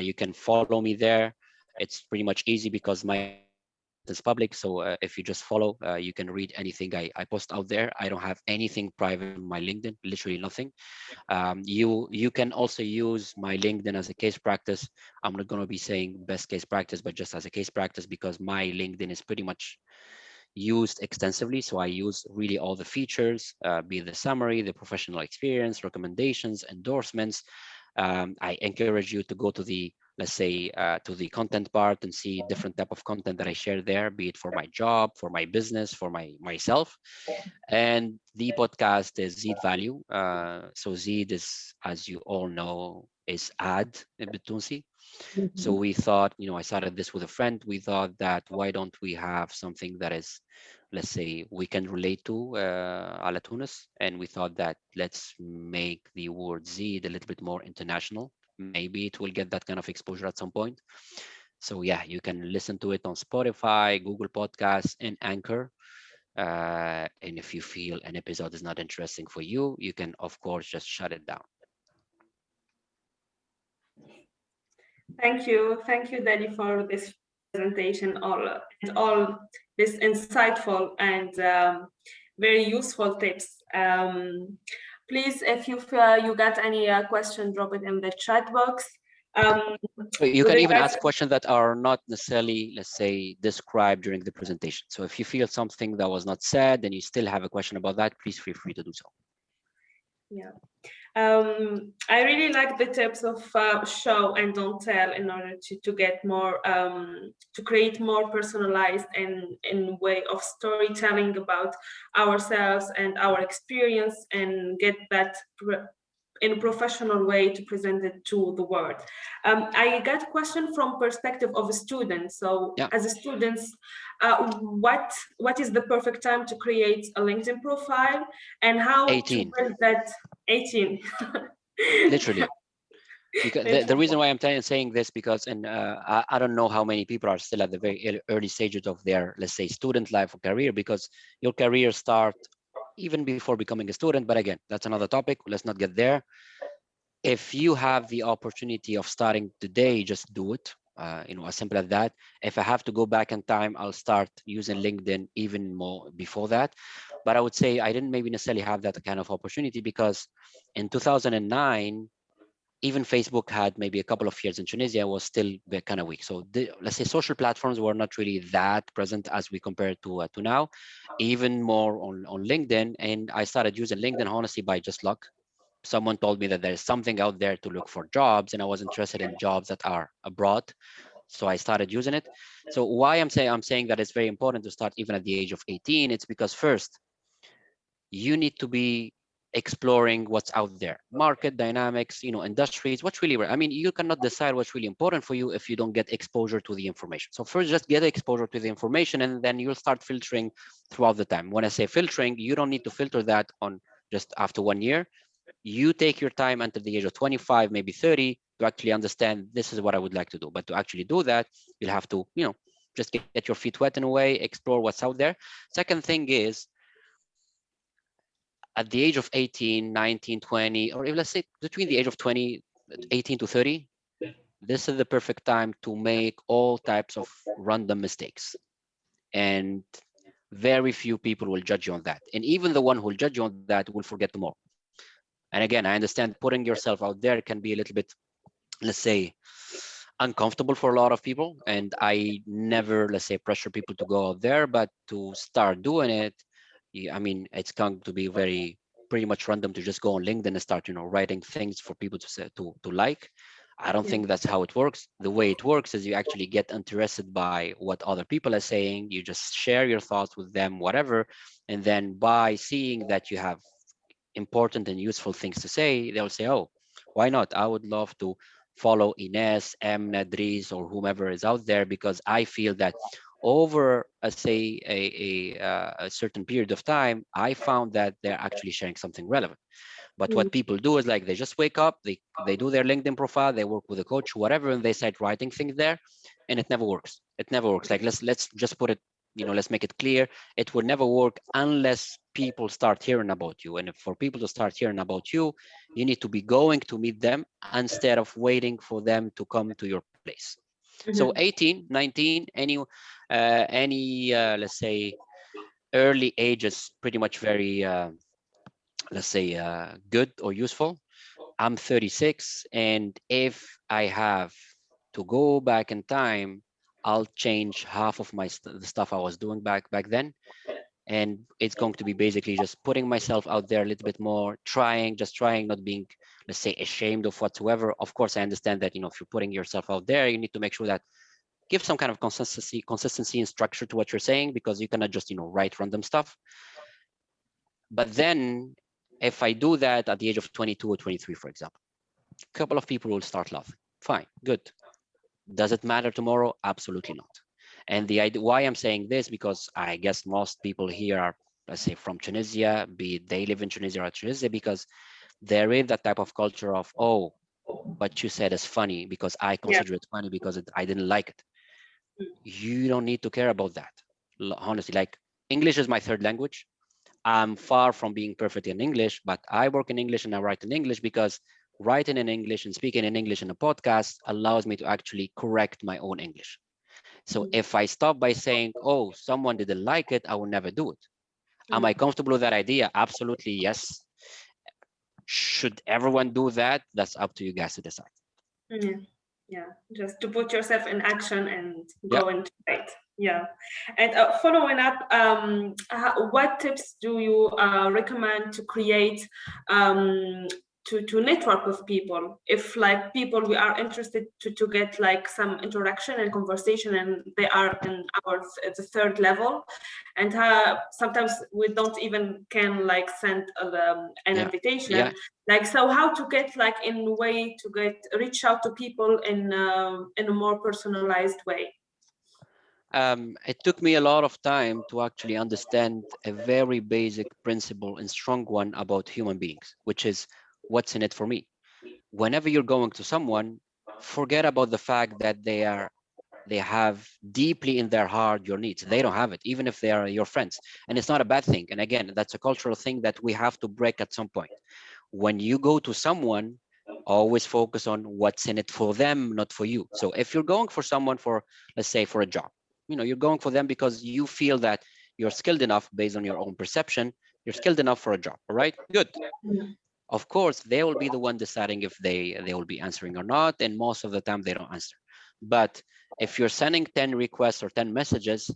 You can follow me there. It's pretty much easy because my account is public. So if you just follow, you can read anything I post out there. I don't have anything private on my LinkedIn, literally nothing. You can also use my LinkedIn as a case practice. I'm not going to be saying best case practice, but just as a case practice, because my LinkedIn is pretty much used extensively. So I use really all the features, be the summary, the professional experience, recommendations, endorsements. I encourage you to go to the, let's say, to the content part and see different type of content that I share there, be it for my job, for my business, for myself. And the podcast is Zeed Value. So Zeed is, as you all know, is ad in Bitunsi. So we thought, I started this with a friend. We thought that why don't we have something that is, let's say, we can relate to ala Tunis. And we thought that let's make the word Zeed a little bit more international. Maybe it will get that kind of exposure at some point. So yeah, you can listen to it on Spotify, Google Podcasts, and Anchor. And if you feel an episode is not interesting for you, you can, of course, just shut it down. Thank you, Daddy, for this presentation, all this insightful and very useful tips. Please, if you got any question, drop it in the chat box. So you can even ask questions that are not necessarily, let's say, described during the presentation. So if you feel something that was not said and you still have a question about that, please feel free to do so. Yeah. I really like the tips of show and don't tell in order to get more to create more personalized and in way of storytelling about ourselves and our experience and get that in a professional way to present it to the world. I got a question from perspective of a student. So yeah. As a student, what is the perfect time to create a LinkedIn profile and how 18. to build that 18? Literally. Because the reason why I'm saying this, because I don't know how many people are still at the very early stages of their, let's say, student life or career, because your career start even before becoming a student. But again, that's another topic. Let's not get there. If you have the opportunity of starting today, just do it. As simple as that. If I have to go back in time, I'll start using LinkedIn even more before that. But I would say I didn't maybe necessarily have that kind of opportunity, because in 2009, even Facebook had maybe a couple of years in Tunisia, was still kind of weak. So let's say social platforms were not really that present as we compare to now, even more on LinkedIn. And I started using LinkedIn honestly by just luck. Someone told me that there's something out there to look for jobs, and I was interested in jobs that are abroad. So I started using it. So why I'm saying that it's very important to start even at the age of 18. It's because first, you need to be exploring what's out there, market dynamics, industries, what's really, I mean, you cannot decide what's really important for you if you don't get exposure to the information. So first, just get exposure to the information, and then you'll start filtering throughout the time. When I say filtering, you don't need to filter that on just after 1 year. You take your time until the age of 25, maybe 30, to actually understand this is what I would like to do. But to actually do that, you'll have to, just get your feet wet in a way, explore what's out there. Second thing is, at the age of 18, 19, 20, or even let's say between the age of 20, 18 to 30, this is the perfect time to make all types of random mistakes. And very few people will judge you on that. And even the one who will judge you on that will forget tomorrow. And again, I understand putting yourself out there can be a little bit, let's say, uncomfortable for a lot of people. And I never, let's say, pressure people to go out there, but to start doing it, I mean, it's going to be very pretty much random to just go on LinkedIn and start, writing things for people to say, to like. I don't think that's how it works. The way it works is you actually get interested by what other people are saying. You just share your thoughts with them, whatever. And then by seeing that you have important and useful things to say, they'll say, oh, why not? I would love to follow Ines, Nadris, or whomever is out there, because I feel that over, say, a certain period of time, I found that they're actually sharing something relevant. But what people do is like they just wake up, they do their LinkedIn profile, they work with a coach, whatever, and they start writing things there, and it never works. It never works. Like let's just put it, let's make it clear. It will never work unless people start hearing about you. And if for people to start hearing about you, you need to be going to meet them instead of waiting for them to come to your place. So 18, 19, let's say early age is pretty much very let's say good or useful. I'm 36, and if I have to go back in time, I'll change half of the stuff I was doing back then, and it's going to be basically just putting myself out there a little bit more, just trying, not being, let's say, ashamed of whatsoever. Of course, I understand that if you're putting yourself out there, you need to make sure that give some kind of consistency and structure to what you're saying, because you cannot just write random stuff. But then if I do that at the age of 22 or 23, for example, a couple of people will start laughing. Fine, good. Does it matter tomorrow? Absolutely not. And the idea why I'm saying this, because I guess most people here are, let's say, from Tunisia, be it they live in Tunisia or Tunisia, because there is that type of culture of, oh, what you said is funny because I consider it funny because I didn't like it. You don't need to care about that. Honestly, like, English is my third language. I'm far from being perfect in English, but I work in English and I write in English because writing in English and speaking in English in a podcast allows me to actually correct my own English. So if I stop by saying, oh, someone didn't like it, I will never do it. Am I comfortable with that idea? Absolutely, yes. Should everyone do that? That's up to you guys to decide. Yeah, just to put yourself in action and go into it. Yeah. And following up, what tips do you recommend to create to network with people? If like people we are interested to get like some interaction and conversation, and they are in the third level, and sometimes we don't even can like send an invitation. Like, so how to get like in a way to reach out to people in a more personalized way? It took me a lot of time to actually understand a very basic principle and strong one about human beings, which is what's in it for me. Whenever you're going to someone, forget about the fact that they have deeply in their heart your needs. They don't have it, even if they are your friends. And it's not a bad thing. And again, that's a cultural thing that we have to break at some point. When you go to someone, always focus on what's in it for them, not for you. So if you're going for someone for, let's say, for a job, you're going for them because you feel that you're skilled enough based on your own perception. You're skilled enough for a job, all right? Good. Of course, they will be the one deciding if they will be answering or not. And most of the time they don't answer. But if you're sending 10 requests or 10 messages,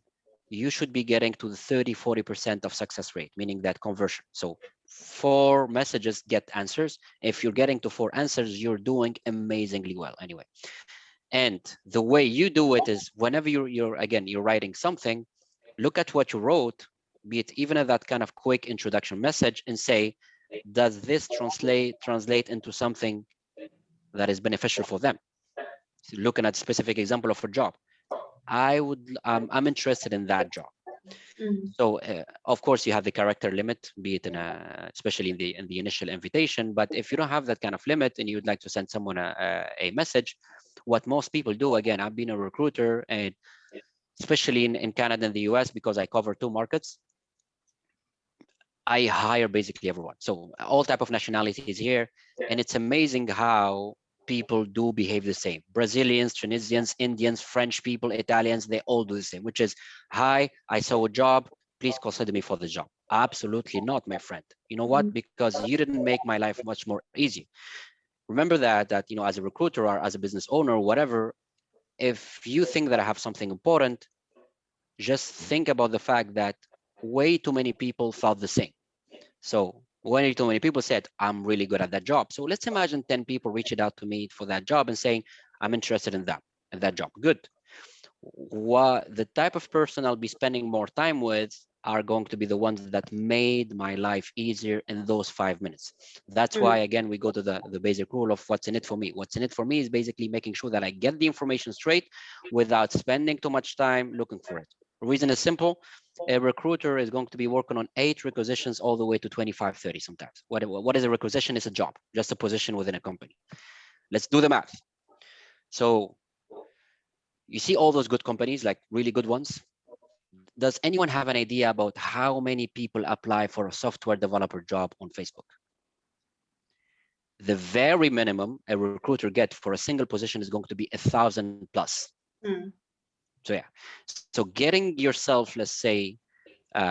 you should be getting to the 30-40% of success rate, meaning that conversion. So 4 messages get answers. If you're getting to 4 answers, you're doing amazingly well anyway. And the way you do it is whenever you're writing something, look at what you wrote, be it even at that kind of quick introduction message, and say, does this translate into something that is beneficial for them? So looking at a specific example of a job, I'm interested in that job. So of course you have the character limit, be it especially in the initial invitation. But if you don't have that kind of limit and you would like to send someone a message, what most people do, again, I've been a recruiter, and especially in Canada and the US, because I cover two markets, I hire basically everyone. So all type of nationalities here, and it's amazing how people do behave the same. Brazilians, Tunisians, Indians, French people, Italians, they all do the same, which is, hi, I saw a job, please consider me for the job. Absolutely not, my friend. You know what? Because you didn't make my life much more easy. Remember that as a recruiter or as a business owner or whatever, if you think that I have something important, just think about the fact that way too many people thought the same. So way too many people said, I'm really good at that job. So let's imagine 10 people reached out to me for that job and saying, I'm interested in that job. Good. What the type of person I'll be spending more time with are going to be the ones that made my life easier in those 5 minutes. That's why, again, we go to the basic rule of what's in it for me. What's in it for me is basically making sure that I get the information straight without spending too much time looking for it. The reason is simple. A recruiter is going to be working on 8 requisitions all the way to 25, 30 sometimes. What is a requisition? It's a job, just a position within a company. Let's do the math. So you see all those good companies, like really good ones. Does anyone have an idea about how many people apply for a software developer job on Facebook? The very minimum a recruiter gets for a single position is going to be 1,000 plus. So yeah, so getting yourself, let's say,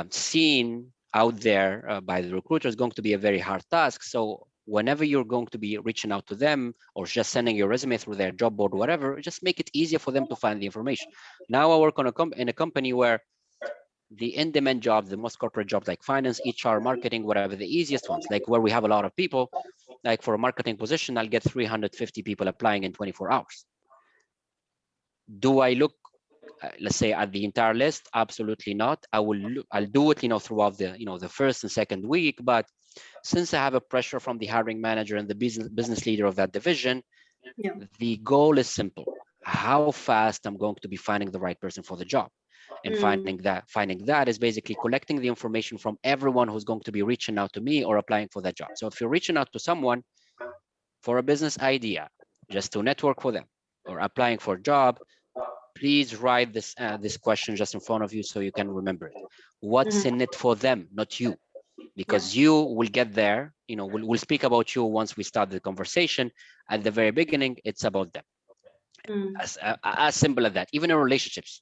seen out there by the recruiter is going to be a very hard task. So whenever you're going to be reaching out to them or just sending your resume through their job board, whatever, just make it easier for them to find the information. Now I work on in a company where the in-demand jobs, the most corporate jobs like finance, HR, marketing, whatever, the easiest ones, like where we have a lot of people, like for a marketing position, I'll get 350 people applying in 24 hours. Do I look, let's say, at the entire list? Absolutely not. I'll do it, throughout the first and second week. But since I have a pressure from the hiring manager and the business leader of that division, the goal is simple: how fast I'm going to be finding the right person for the job. And finding that is basically collecting the information from everyone who's going to be reaching out to me or applying for that job. So if you're reaching out to someone for a business idea, just to network for them, or applying for a job, please write this question just in front of you so you can remember it. What's in it for them, not you? Because you will get there, we'll speak about you once we start the conversation. At the very beginning, it's about them. As simple as that. Even in relationships,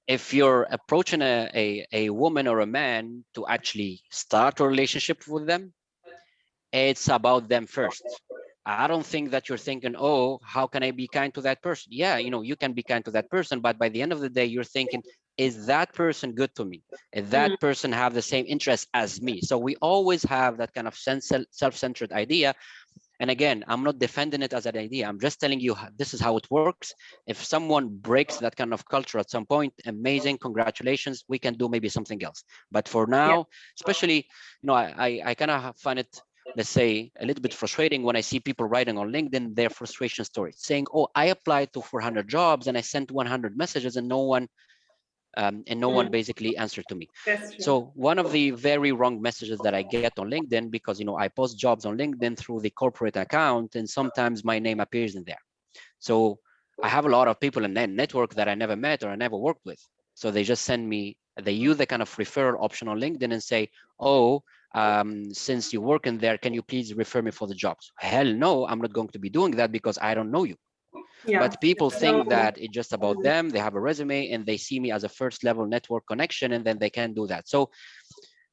if you're approaching a woman or a man to actually start a relationship with them, it's about them first. I don't think that you're thinking, oh, how can I be kind to that person? Yeah, you can be kind to that person, but by the end of the day, you're thinking, is that person good to me? Is that person have the same interests as me? So we always have that kind of self-centered idea. And again, I'm not defending it as an idea. I'm just telling you this is how it works. If someone breaks that kind of culture at some point, amazing, congratulations. We can do maybe something else. But for now, especially, I kind of find it, let's say, a little bit frustrating when I see people writing on LinkedIn their frustration stories, saying, oh, I applied to 400 jobs and I sent 100 messages and no one basically answered to me. So one of the very wrong messages that I get on LinkedIn, because I post jobs on LinkedIn through the corporate account, and sometimes my name appears in there. So I have a lot of people in that network that I never met or I never worked with. So they just send me, they use the kind of referral option on LinkedIn and say, oh, since you work in there, can you please refer me for the jobs? Hell no, I'm not going to be doing that because I don't know you. But people think that it's just about them. They have a resume and they see me as a first level network connection, and then they can do that. So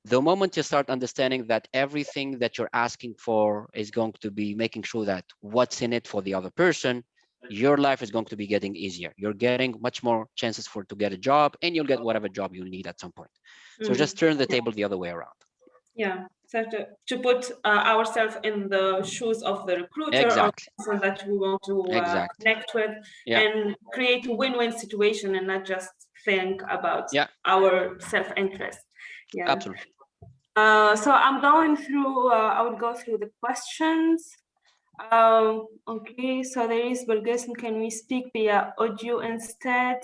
the moment you start understanding that everything that you're asking for is going to be making sure that what's in it for the other person, your life is going to be getting easier. You're getting much more chances to get a job, and you'll get whatever job you need at some point. So just turn the table the other way around. Yeah, so to put ourselves in the shoes of the recruiter Exactly. or person that we want to Exactly. connect with, Yeah. and create a win-win situation and not just think about Yeah. our self-interest. Yeah. Absolutely. So I'm going through, I will go through the questions. Okay, so there is Bulgarism. Can we speak via audio instead?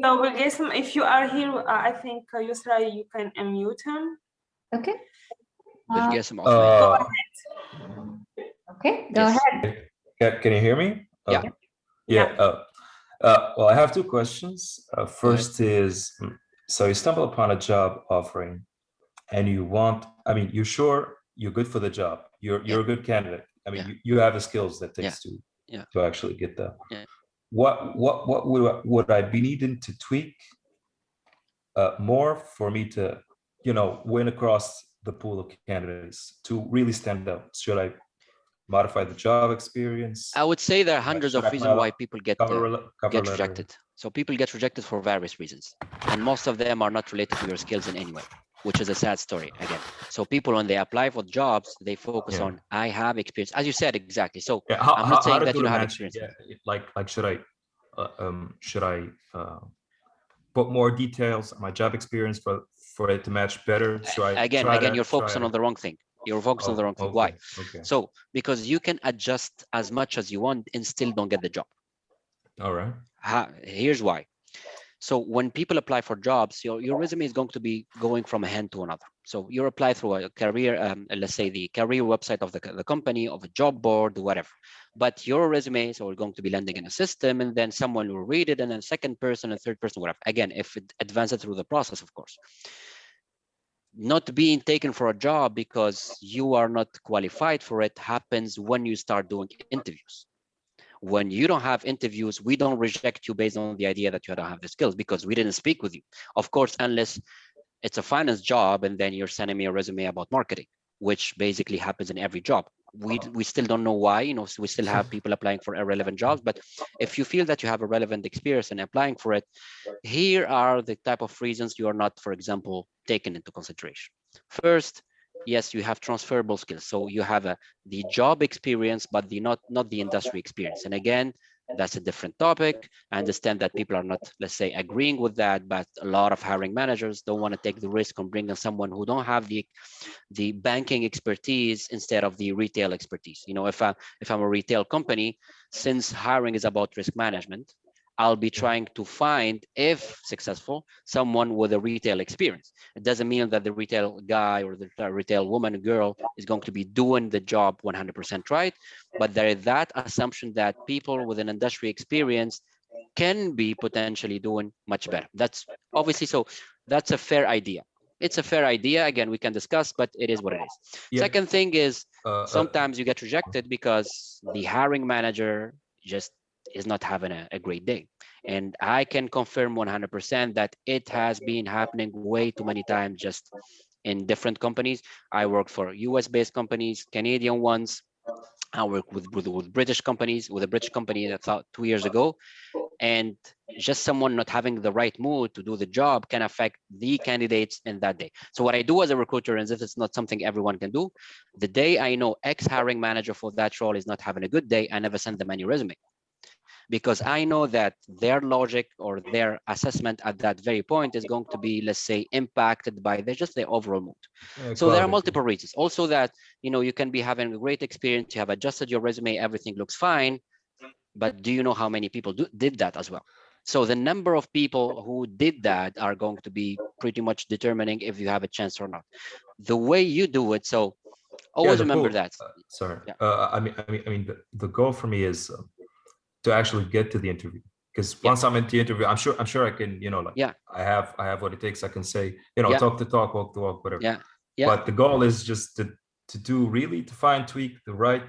So Bulgarism, if you are here, I think Yusra, you can unmute him. Okay. Bilgesim Go Osmani. ahead. Okay, go Yes. ahead. Can you hear me? Yeah. Yeah. Well, I have two questions. First is, so you stumble upon a job offering and you want, I mean, you're sure you're good for the job. You're a good candidate. I mean, Yeah. you have the skills that takes to actually get there. Yeah. What would I be needing to tweak more for me to, win across the pool of candidates to really stand out? Should I modify the job experience? I would say there are hundreds of reasons why people get rejected. So people get rejected for various reasons, and most of them are not related to your skills in any way, which is a sad story again. So people, when they apply for jobs, they focus on, I have experience, as you said, exactly. So I'm not saying that you don't have experience. Like should I put more details on my job experience for it to match better? Again, you're focusing on the wrong thing. You're focused on the wrong thing. Why? Okay. So because you can adjust as much as you want and still don't get the job. All right. Here's why. So when people apply for jobs, your resume is going to be going from a hand to another. So you apply through a career, let's say the career website of the company, of a job board, whatever. But your resume is going to be landing in a system, and then someone will read it, and then second person and third person, whatever. Again, if it advances through the process, of course. Not being taken for a job because you are not qualified for it happens when you start doing interviews. When you don't have interviews, we don't reject you based on the idea that you don't have the skills because we didn't speak with you. Of course, unless it's a finance job and then you're sending me a resume about marketing, which basically happens in every job. We still don't know why, we still have people applying for irrelevant jobs. But if you feel that you have a relevant experience and applying for it, here are the type of reasons you are not, for example, taken into consideration. First, yes, you have transferable skills. So you have the job experience, but not the industry experience. And again, that's a different topic. I understand that people are not, let's say, agreeing with that, but a lot of hiring managers don't want to take the risk on bringing someone who don't have the banking expertise instead of the retail expertise. If I'm a retail company, since hiring is about risk management, I'll be trying to find, if successful, someone with a retail experience. It doesn't mean that the retail guy or the retail woman or girl is going to be doing the job 100% right, but there is that assumption that people with an industry experience can be potentially doing much better. That's obviously, so that's a fair idea. It's a fair idea. Again, we can discuss, but it is what it is. Yeah. Second thing is sometimes you get rejected because the hiring manager just is not having a great day. And I can confirm 100% that it has been happening way too many times just in different companies. I worked for US-based companies, Canadian ones. I work with British companies, with a British company that thought 2 years ago. And just someone not having the right mood to do the job can affect the candidates in that day. So what I do as a recruiter, and if it's not something everyone can do, the day I know X hiring manager for that role is not having a good day, I never send them any resume. Because I know that their logic or their assessment at that very point is going to be, let's say, impacted by just their overall mood. So there are multiple reasons. Also that, you can be having a great experience, you have adjusted your resume, everything looks fine, but do you know how many people did that as well? So the number of people who did that are going to be pretty much determining if you have a chance or not. The way you do it, so always remember that. Sorry. Yeah. I mean, the goal for me is to actually get to the interview, because once I'm into the interview, I'm sure I can, I have what it takes. I can say, talk the talk, walk the walk, whatever. Yeah. But the goal is just to find the right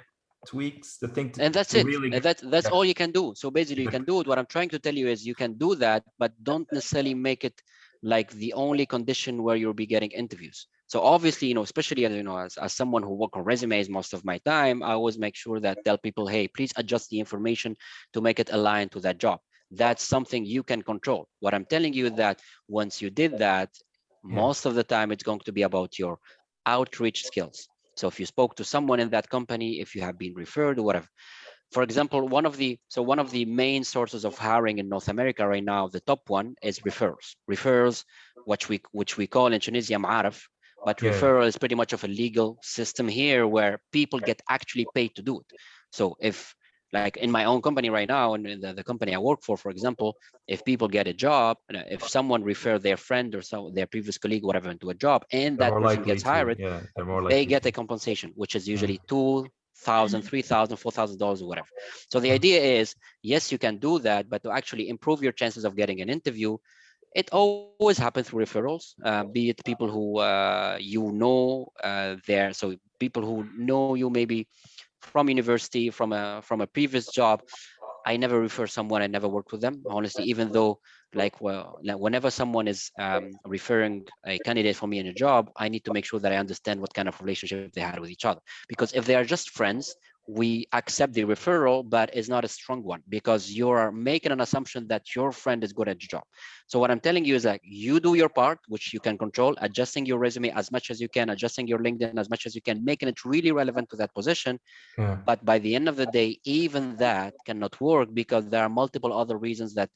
tweaks, the thing to, and that's to it. Really that's all you can do. So basically you can do it. What I'm trying to tell you is you can do that, but don't necessarily make it like the only condition where you'll be getting interviews. So obviously, especially as someone who work on resumes most of my time, I always make sure that tell people, hey, please adjust the information to make it align to that job. That's something you can control. What I'm telling you is that once you did that, Most of the time, it's going to be about your outreach skills. So if you spoke to someone in that company, if you have been referred or whatever. For example, one of the main sources of hiring in North America right now, the top one is referrals. Referrals, which we call in Tunisia ma'arif, but referral is pretty much of a legal system here where people get actually paid to do it. So if, like in my own company right now, and the company I work for example, if people get a job, if someone refer their friend or their previous colleague, whatever, into a job, and that person gets hired, they get a compensation, which is usually $2,000, $3,000, $4,000 or whatever. So the idea is, yes, you can do that, but to actually improve your chances of getting an interview, it always happens through referrals, be it people who there. So people who know you maybe from university, from a previous job. I never refer someone I never worked with them, honestly, even though whenever someone is referring a candidate for me in a job, I need to make sure that I understand what kind of relationship they had with each other. Because if they are just friends, we accept the referral, but it's not a strong one because you are making an assumption that your friend is good at the job. So what I'm telling you is that you do your part, which you can control, adjusting your resume as much as you can, adjusting your LinkedIn as much as you can, making it really relevant to that position. But by the end of the day, even that cannot work because there are multiple other reasons that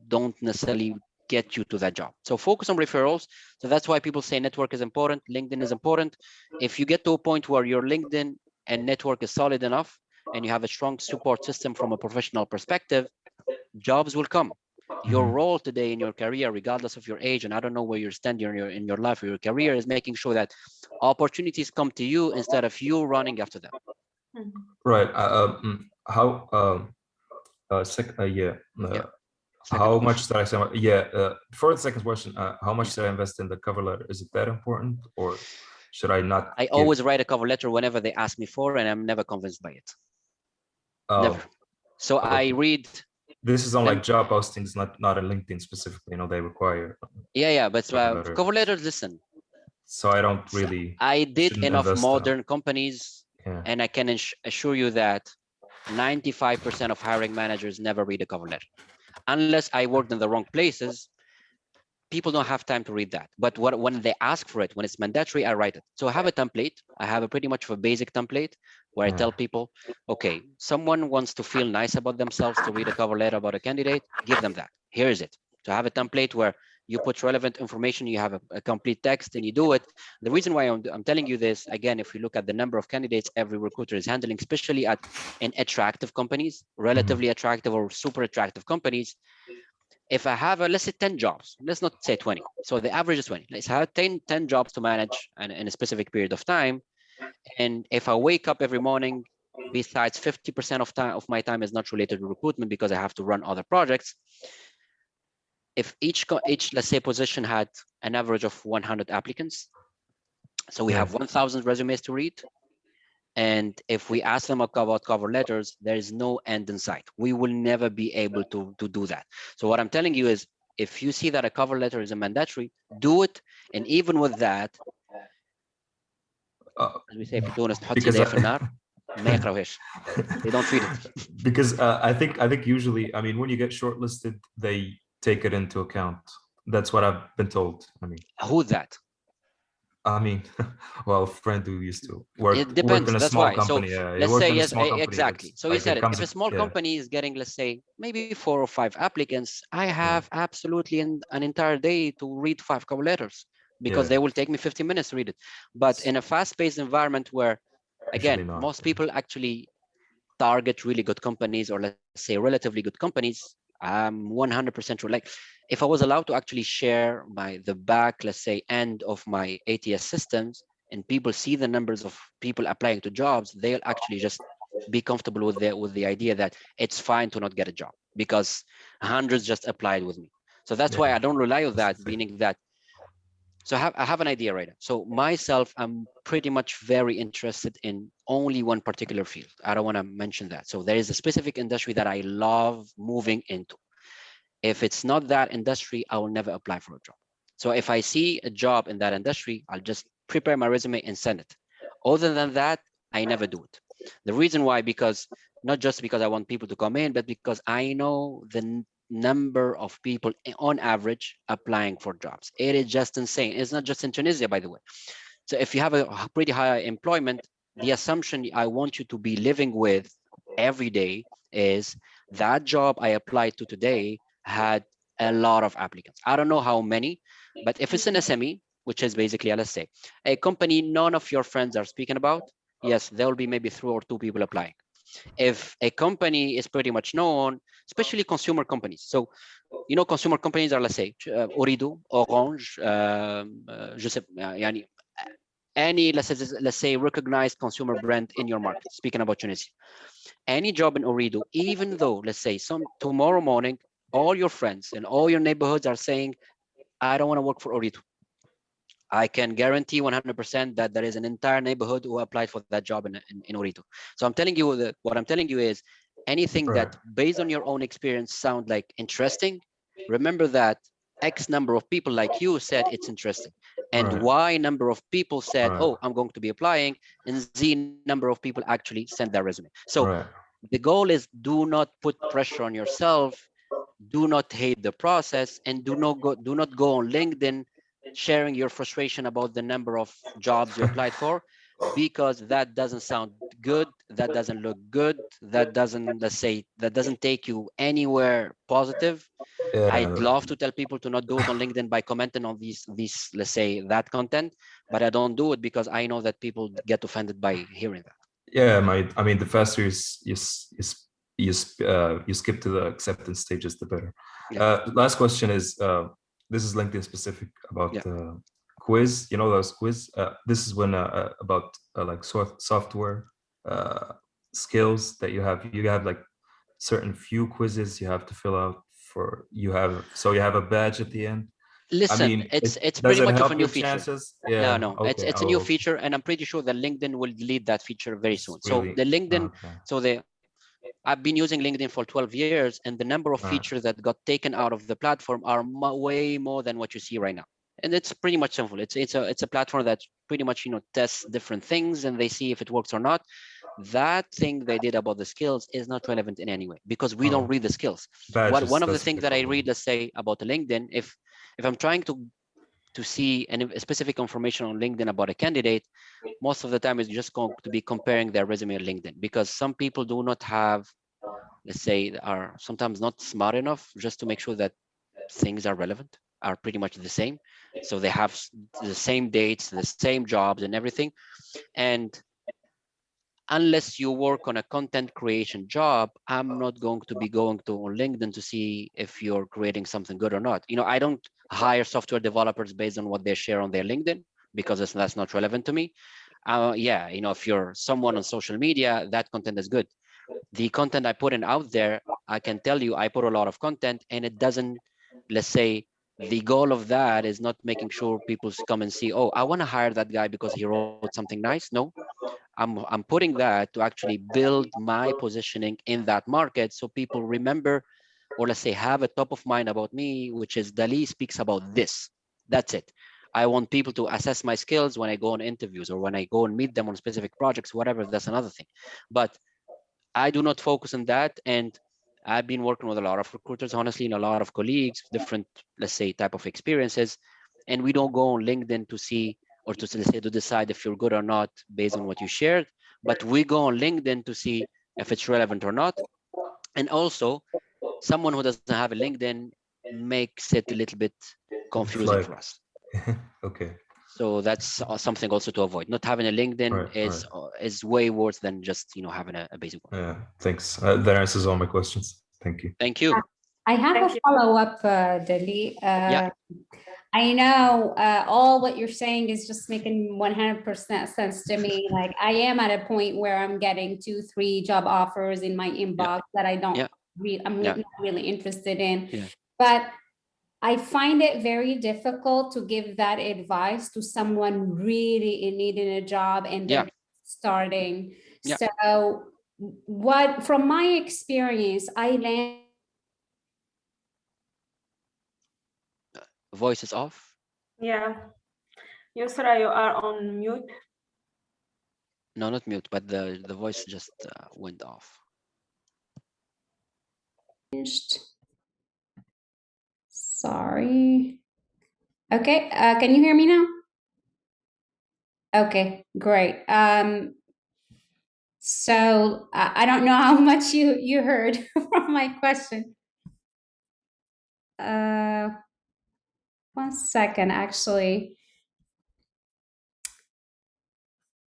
don't necessarily get you to that job. So focus on referrals. So that's why people say network is important, LinkedIn is important. If you get to a point where your LinkedIn and network is solid enough and you have a strong support system from a professional perspective, jobs will come. Your role today in your career, regardless of your age, and I don't know where you're standing in your life or your career, is making sure that opportunities come to you instead of you running after them. Right. How how much did I say? For the second question, how much should I invest in the cover letter? Is it that important, or should I not? I always write a cover letter whenever they ask me for, and I'm never convinced by it. Never. So I read. This is on like job postings, not on LinkedIn specifically. You know, they require. Yeah, but cover letters. Listen. So I don't really. I did enough modern companies, and I can assure you that 95% of hiring managers never read a cover letter, unless I worked in the wrong places. People don't have time to read that. But when they ask for it, when it's mandatory, I write it. So I have a template. I have a pretty much of a basic template where I tell people, okay, someone wants to feel nice about themselves to read a cover letter about a candidate, give them that. Here is it. So I have a template where you put relevant information, you have a complete text, and you do it. The reason why I'm telling you this, again, if you look at the number of candidates every recruiter is handling, especially in attractive companies, relatively attractive or super attractive companies, if I have, let's say 10 jobs, let's not say 20. So the average is 20. Let's have 10 jobs to manage in a specific period of time. And if I wake up every morning, besides 50% of my time is not related to recruitment because I have to run other projects. If each let's say position had an average of 100 applicants, so we have 1,000 resumes to read. And if we ask them about cover letters, there is no end in sight. We will never be able to do that. So what I'm telling you is, if you see that a cover letter is a mandatory, do it. And even with that, as we say, they don't read it. Because I think usually, I mean, when you get shortlisted, they take it into account. That's what I've been told. I mean, who's that? I mean, well, a friend who used to work in a That's small why. company. So let's say yes, exactly. So you like said it. If a small company is getting, let's say, maybe 4 or 5 applicants, I have absolutely an entire day to read 5 cover letters because they will take me 15 minutes to read it. But in a fast-paced environment where, again, most people actually target really good companies, or let's say relatively good companies, I'm 100% sure. Like, if I was allowed to actually share the back, let's say, end of my ATS systems, and people see the numbers of people applying to jobs, they'll actually just be comfortable with the idea that it's fine to not get a job because hundreds just applied with me. So that's why I don't rely on that, meaning that. So I have an idea right now. So myself, I'm pretty much very interested in only one particular field. I don't want to mention that. So there is a specific industry that I love moving into. If it's not that industry, I will never apply for a job. So if I see a job in that industry, I'll just prepare my resume and send it. Other than that, I never do it. The reason why, because not just because I want people to come in, but because I know number of people on average applying for jobs. It is just insane. It's not just in Tunisia, by the way. So if you have a pretty high employment, the assumption I want you to be living with every day is that job I applied to today had a lot of applicants. I don't know how many, but if it's an SME, which is basically, let's say, a company none of your friends are speaking about, yes, there will be maybe 3 or 2 people applying. If a company is pretty much known, especially consumer companies. So, you know, consumer companies are, let's say, Orido, Orange, je sais, يعني, any, let's say, recognized consumer brand in your market, speaking about Tunisia. Any job in Orido, even though, let's say, tomorrow morning, all your friends and all your neighborhoods are saying, I don't want to work for Orido. I can guarantee 100% that there is an entire neighborhood who applied for that job in Orido. So I'm telling you that what I'm telling you is anything that based on your own experience sound like interesting, remember that X number of people like you said it's interesting. And Y number of people said, oh, I'm going to be applying, and Z number of people actually sent their resume. So the goal is do not put pressure on yourself, do not hate the process, and do not go on LinkedIn sharing your frustration about the number of jobs you applied for, because that doesn't sound good, that doesn't look good, that doesn't, let's say, that doesn't take you anywhere positive. I'd love to tell people to not do it on LinkedIn by commenting on these let's say that content, but I don't do it because I know that people get offended by hearing that. Yeah, I mean, the faster you skip to the acceptance stages, the better. Last question is, this is LinkedIn specific about quiz. You know those quiz. This is when about like software skills that you have. You have like certain few quizzes you have to fill out for. You have a badge at the end. Listen, I mean, it's pretty much of a new feature. Yeah, no, it's a new feature, and I'm pretty sure that LinkedIn will delete that feature very soon. Really? So the LinkedIn, I've been using LinkedIn for 12 years, and the number of features that got taken out of the platform are way more than what you see right now. And it's pretty much simple. It's a platform that pretty much, you know, tests different things and they see if it works or not. That thing they did about the skills is not relevant in any way because we don't read the skills. One of the things that I read, let's say, about LinkedIn, if I'm trying to see a specific information on LinkedIn about a candidate, most of the time it's just going to be comparing their resume on LinkedIn, because some people do not have, let's say, are sometimes not smart enough just to make sure that things are relevant, are pretty much the same. So they have the same dates, the same jobs and everything. And unless you work on a content creation job, I'm not going to be going to on LinkedIn to see if you're creating something good or not. You know, I don't hire software developers based on what they share on their LinkedIn, because that's not relevant to me. Yeah, you know, if you're someone on social media, that content is good. The content I put in out there, I can tell you, I put a lot of content and it doesn't, let's say, the goal of that is not making sure people come and see, oh, I want to hire that guy because he wrote something nice. No, I'm putting that to actually build my positioning in that market so people remember, or let's say have a top of mind about me, which is Dali speaks about this. That's it. I want people to assess my skills when I go on interviews or when I go and meet them on specific projects, whatever, that's another thing. But I do not focus on that. And I've been working with a lot of recruiters, honestly, and a lot of colleagues, different, let's say, type of experiences. And we don't go on LinkedIn to see, or to, let's say, to decide if you're good or not based on what you shared, but we go on LinkedIn to see if it's relevant or not. And also, someone who doesn't have a LinkedIn makes it a little bit confusing for us. Okay. So that's something also to avoid. Not having a LinkedIn is way worse than just, you know, having a basic one. Yeah, thanks. That answers all my questions. Thank you. Thank you. I have a follow-up, Dali. Yeah. I know all what you're saying is just making 100% sense to me. Like I am at a point where I'm getting 2-3 job offers in my inbox that I don't I'm not really interested in. But I find it very difficult to give that advice to someone really in needing a job and they're starting. So what, from my experience, I land. Voice is off. Yeah. Yusra, you are on mute. No, not mute, but the voice just went off. Sorry. Okay, can you hear me now? Okay, great. So I don't know how much you heard from my question. 1 second, actually.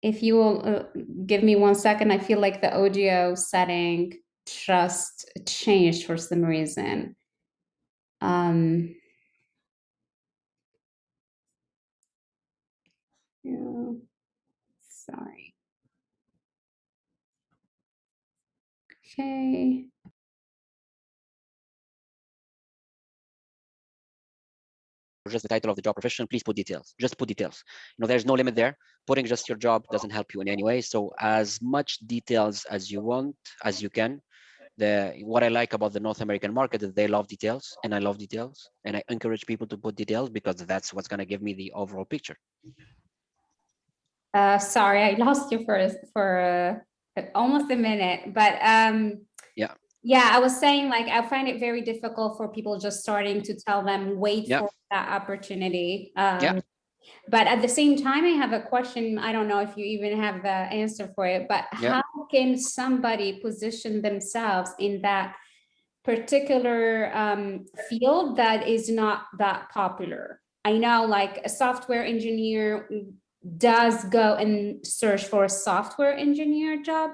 If you will give me 1 second, I feel like the audio setting just changed for some reason. Yeah, sorry. Okay. Just the title of the job profession, please put details. Just put details. You know, there's no limit there. Putting just your job doesn't help you in any way. So as much details as you want, as you can. What I like about the North American market is they love details, and I love details, and I encourage people to put details because that's what's going to give me the overall picture. Sorry, I lost you for almost a minute, but yeah, I was saying, like, I find it very difficult for people just starting to tell them wait for that opportunity. But at the same time, I have a question. I don't know if you even have the answer for it, but how can somebody position themselves in that particular field that is not that popular? I know, like, a software engineer does go and search for a software engineer job.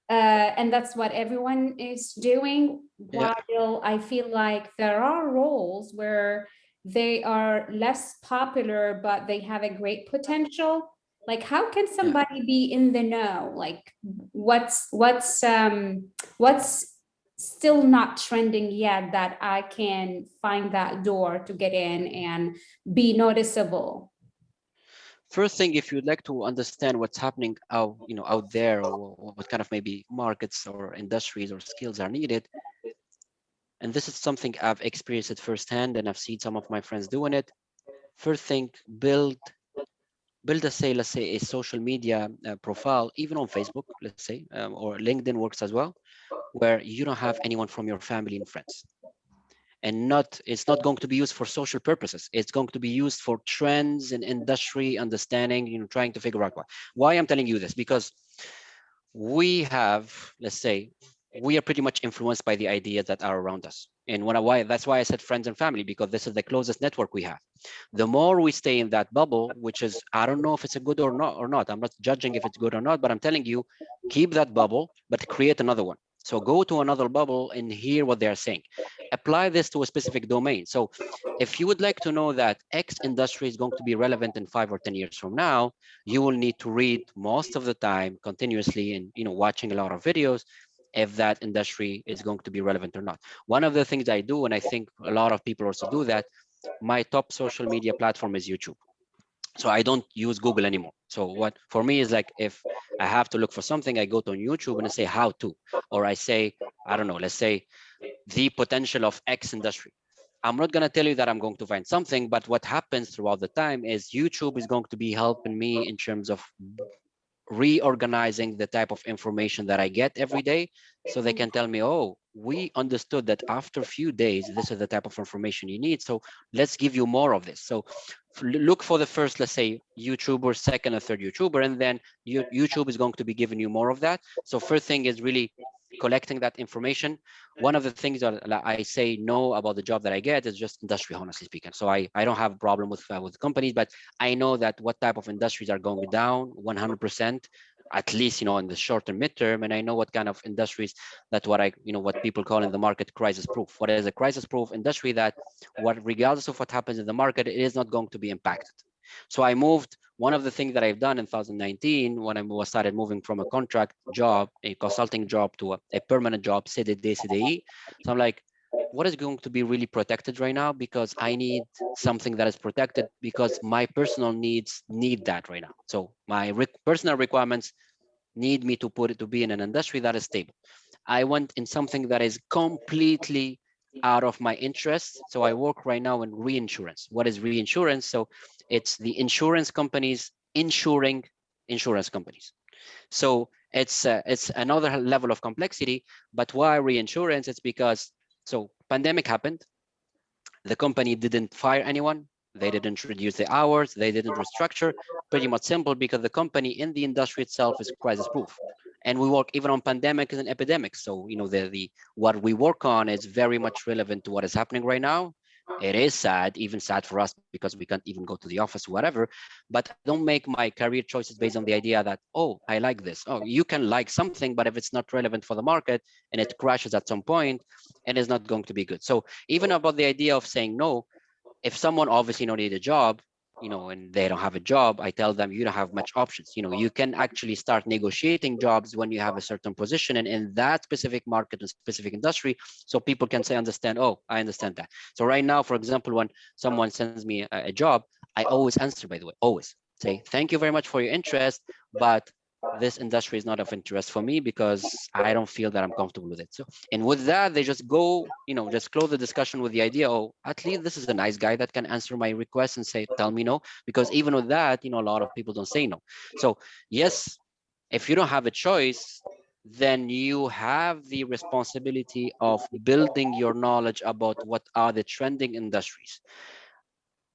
And that's what everyone is doing. While I feel like there are roles where they are less popular, but they have a great potential. Like, how can somebody be in the know? Like, what's still not trending yet that I can find that door to get in and be noticeable? First thing, if you'd like to understand what's happening out, out there, or what kind of maybe markets or industries or skills are needed, and this is something I've experienced it firsthand, and I've seen some of my friends doing it. First thing, build let's say a social media profile, even on Facebook, let's say, or LinkedIn works as well, where you don't have anyone from your family and friends. And it's not going to be used for social purposes. It's going to be used for trends and industry understanding, trying to figure out why I'm telling you this, because we have, let's say, we are pretty much influenced by the ideas that are around us. And that's why I said friends and family, because this is the closest network we have. The more we stay in that bubble, which is, I don't know if it's a good or not. I'm not judging if it's good or not, but I'm telling you, keep that bubble, but create another one. So go to another bubble and hear what they're saying. Apply this to a specific domain. So if you would like to know that X industry is going to be relevant in 5 or 10 years from now, you will need to read most of the time continuously and watching a lot of videos if that industry is going to be relevant or not. One of the things I do, and I think a lot of people also do that, my top social media platform is YouTube. So I don't use Google anymore. So what for me is like, if I have to look for something, I go to YouTube and I say how to, or I say, I don't know, let's say the potential of X industry. I'm not going to tell you that I'm going to find something, but what happens throughout the time is YouTube is going to be helping me in terms of reorganizing the type of information that I get every day, so they can tell me, oh, we understood that after a few days, this is the type of information you need. So let's give you more of this. So look for the first, let's say, YouTuber, second or third YouTuber, and then YouTube is going to be giving you more of that. So first thing is really collecting that information. One of the things that I say no about the job that I get is just industry, honestly speaking. So I don't have a problem with companies, but I know that what type of industries are going down 100%, at least, in the short and midterm. And I know what kind of industries that what people call in the market crisis proof. What is a crisis proof industry? That regardless of what happens in the market, it is not going to be impacted. So I moved. One of the things that I've done in 2019, when I started moving from a contract job, a consulting job, to a permanent job, CDD, CDI. So I'm like, what is going to be really protected right now? Because I need something that is protected, because my personal needs need that right now. So my personal requirements need me to be in an industry that is stable. I went in something that is completely out of my interest. So I work right now in reinsurance. What is reinsurance? So it's the insurance companies insuring insurance companies. So it's another level of complexity. But why reinsurance? It's because, so pandemic happened. The company didn't fire anyone. They didn't reduce the hours. They didn't restructure. Pretty much simple, because the company in the industry itself is crisis proof. And we work even on pandemics and epidemics. So, the what we work on is very much relevant to what is happening right now. It is sad, even sad for us, because we can't even go to the office, whatever. But I don't make my career choices based on the idea that, oh, I like this. Oh, you can like something, but if it's not relevant for the market and it crashes at some point, it is not going to be good. So even about the idea of saying no, if someone obviously don't need a job, and they don't have a job, I tell them you don't have much options. You can actually start negotiating jobs when you have a certain position and in that specific market and specific industry, so people can say, understand, oh, I understand that. So right now, for example, when someone sends me a job, I always answer, by the way, always say, thank you very much for your interest, but this industry is not of interest for me because I don't feel that I'm comfortable with it. So, and with that, they just go, just close the discussion with the idea, oh, at least this is a nice guy that can answer my request and say, tell me no. Because even with that, a lot of people don't say no. So yes, if you don't have a choice, then you have the responsibility of building your knowledge about what are the trending industries.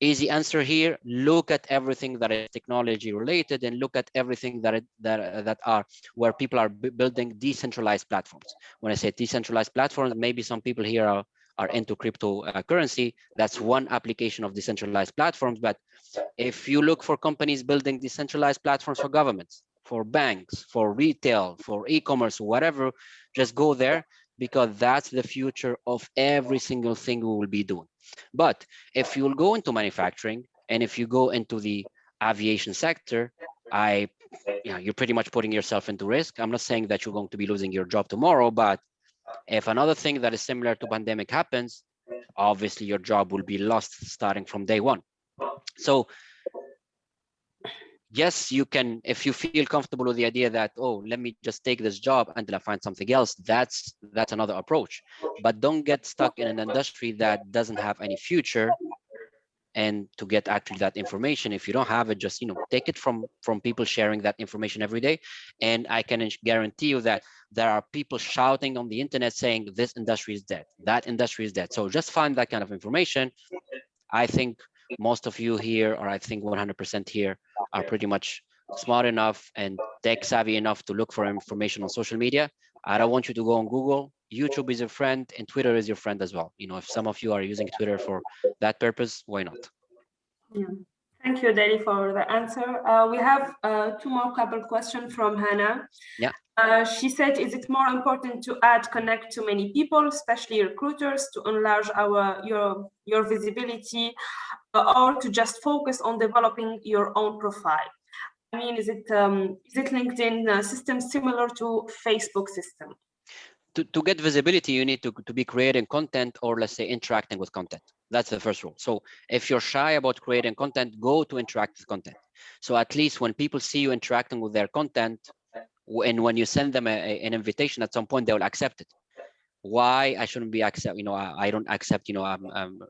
Easy answer here: look at everything that is technology related, and look at everything that are where people are building decentralized platforms. When I say decentralized platforms, maybe some people here are into cryptocurrency. That's one application of decentralized platforms. But if you look for companies building decentralized platforms for governments, for banks, for retail, for e-commerce, whatever, just go there, because that's the future of every single thing we will be doing. But if you'll go into manufacturing, and if you go into the aviation sector, you're pretty much putting yourself into risk. I'm not saying that you're going to be losing your job tomorrow, but if another thing that is similar to pandemic happens, obviously your job will be lost starting from day one. So yes, you can, if you feel comfortable with the idea that, oh, let me just take this job until I find something else, that's another approach. But don't get stuck in an industry that doesn't have any future. And to get actually that information, if you don't have it, just take it from people sharing that information every day. And I can guarantee you that there are people shouting on the internet saying this industry is dead, that industry is dead. So just find that kind of information. I think most of you here, or I think 100% here, are pretty much smart enough and tech savvy enough to look for information on social media. I don't want you to go on Google. YouTube is your friend, and Twitter is your friend as well. If some of you are using Twitter for that purpose, why not? Yeah. Thank you, Dali, for the answer. We have two more couple questions from Hannah. Yeah. She said, is it more important to connect to many people, especially recruiters, to enlarge your visibility, or to just focus on developing your own profile? I mean, is it LinkedIn system similar to Facebook system? To get visibility, you need to be creating content, or let's say interacting with content. That's the first rule. So if you're shy about creating content, go to interact with content. So at least when people see you interacting with their content, and when you send them an invitation, at some point they will accept it. Why I shouldn't be accept? I don't accept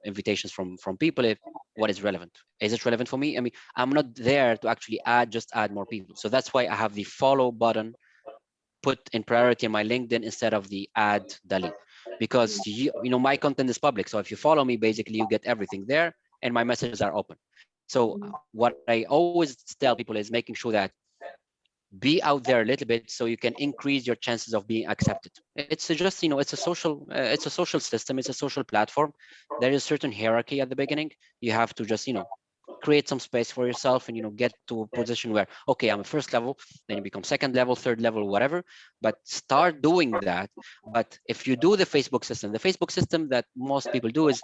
invitations from people if what is relevant. Is it relevant for me? I mean, I'm not there to actually add more people. So that's why I have the follow button put in priority in my LinkedIn instead of the add Dali, because my content is public. So if you follow me, basically you get everything there, and my messages are open. So what I always tell people is making sure that be out there a little bit, so you can increase your chances of being accepted. It's just it's a social system, it's a social platform. There is a certain hierarchy at the beginning. You have to just create some space for yourself, and get to a position where, okay, I'm a first level, then you become second level, third level, whatever. But start doing that. But if you do the Facebook system that most people do is,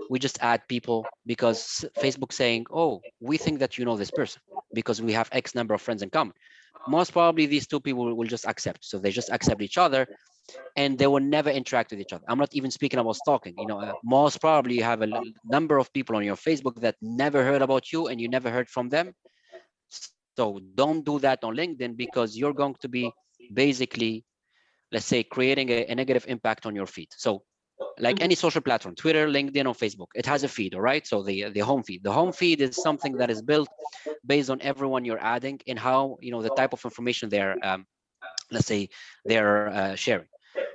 we just add people because Facebook saying, oh, we think that you know this person because we have X number of friends in common. Most probably these two people will just accept. So they just accept each other, and they will never interact with each other. I'm not even speaking about stalking. Most probably you have a number of people on your Facebook that never heard about you, and you never heard from them. So don't do that on LinkedIn, because you're going to be basically, let's say, creating a negative impact on your feed. So like any social platform, Twitter, LinkedIn, or Facebook, it has a feed, all right? So the home feed. The home feed is something that is built based on everyone you're adding and how, the type of information they're, let's say, they're sharing.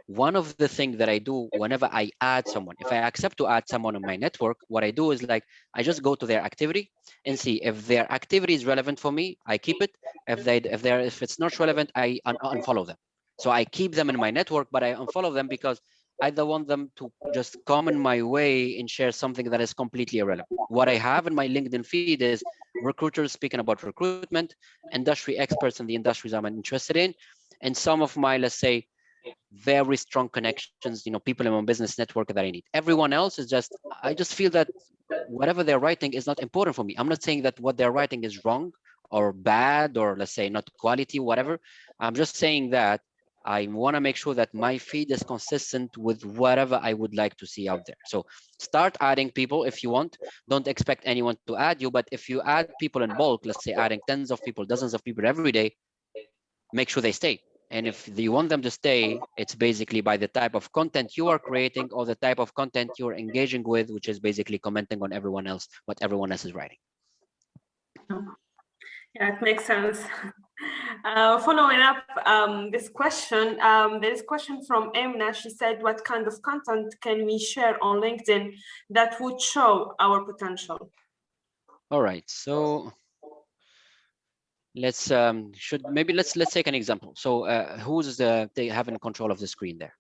one of the things that I do whenever I add someone, if I accept to add someone on my network, what I do is like, I just go to their activity and see if their activity is relevant for me, I keep it. If it's not relevant, I unfollow them. So I keep them in my network, but I unfollow them because I don't want them to just come in my way and share something that is completely irrelevant. What I have in my LinkedIn feed is recruiters speaking about recruitment, industry experts in the industries I'm interested in, and some of my, let's say, very strong connections, people in my business network that I need. Everyone else is just, I just feel that whatever they're writing is not important for me. I'm not saying that what they're writing is wrong or bad, or let's say not quality, whatever. I'm just saying that I want to make sure that my feed is consistent with whatever I would like to see out there. So start adding people if you want. Don't expect anyone to add you, but if you add people in bulk, let's say adding tens of people, dozens of people every day, make sure they stay. And if you want them to stay, it's basically by the type of content you are creating or the type of content you're engaging with, which is basically commenting on everyone else, what everyone else is writing. Yeah, it makes sense. Following up this question, there is a question from Emna. She said, what kind of content can we share on LinkedIn that would show our potential? All right, so let's let's take an example. So who's they having control of the screen there?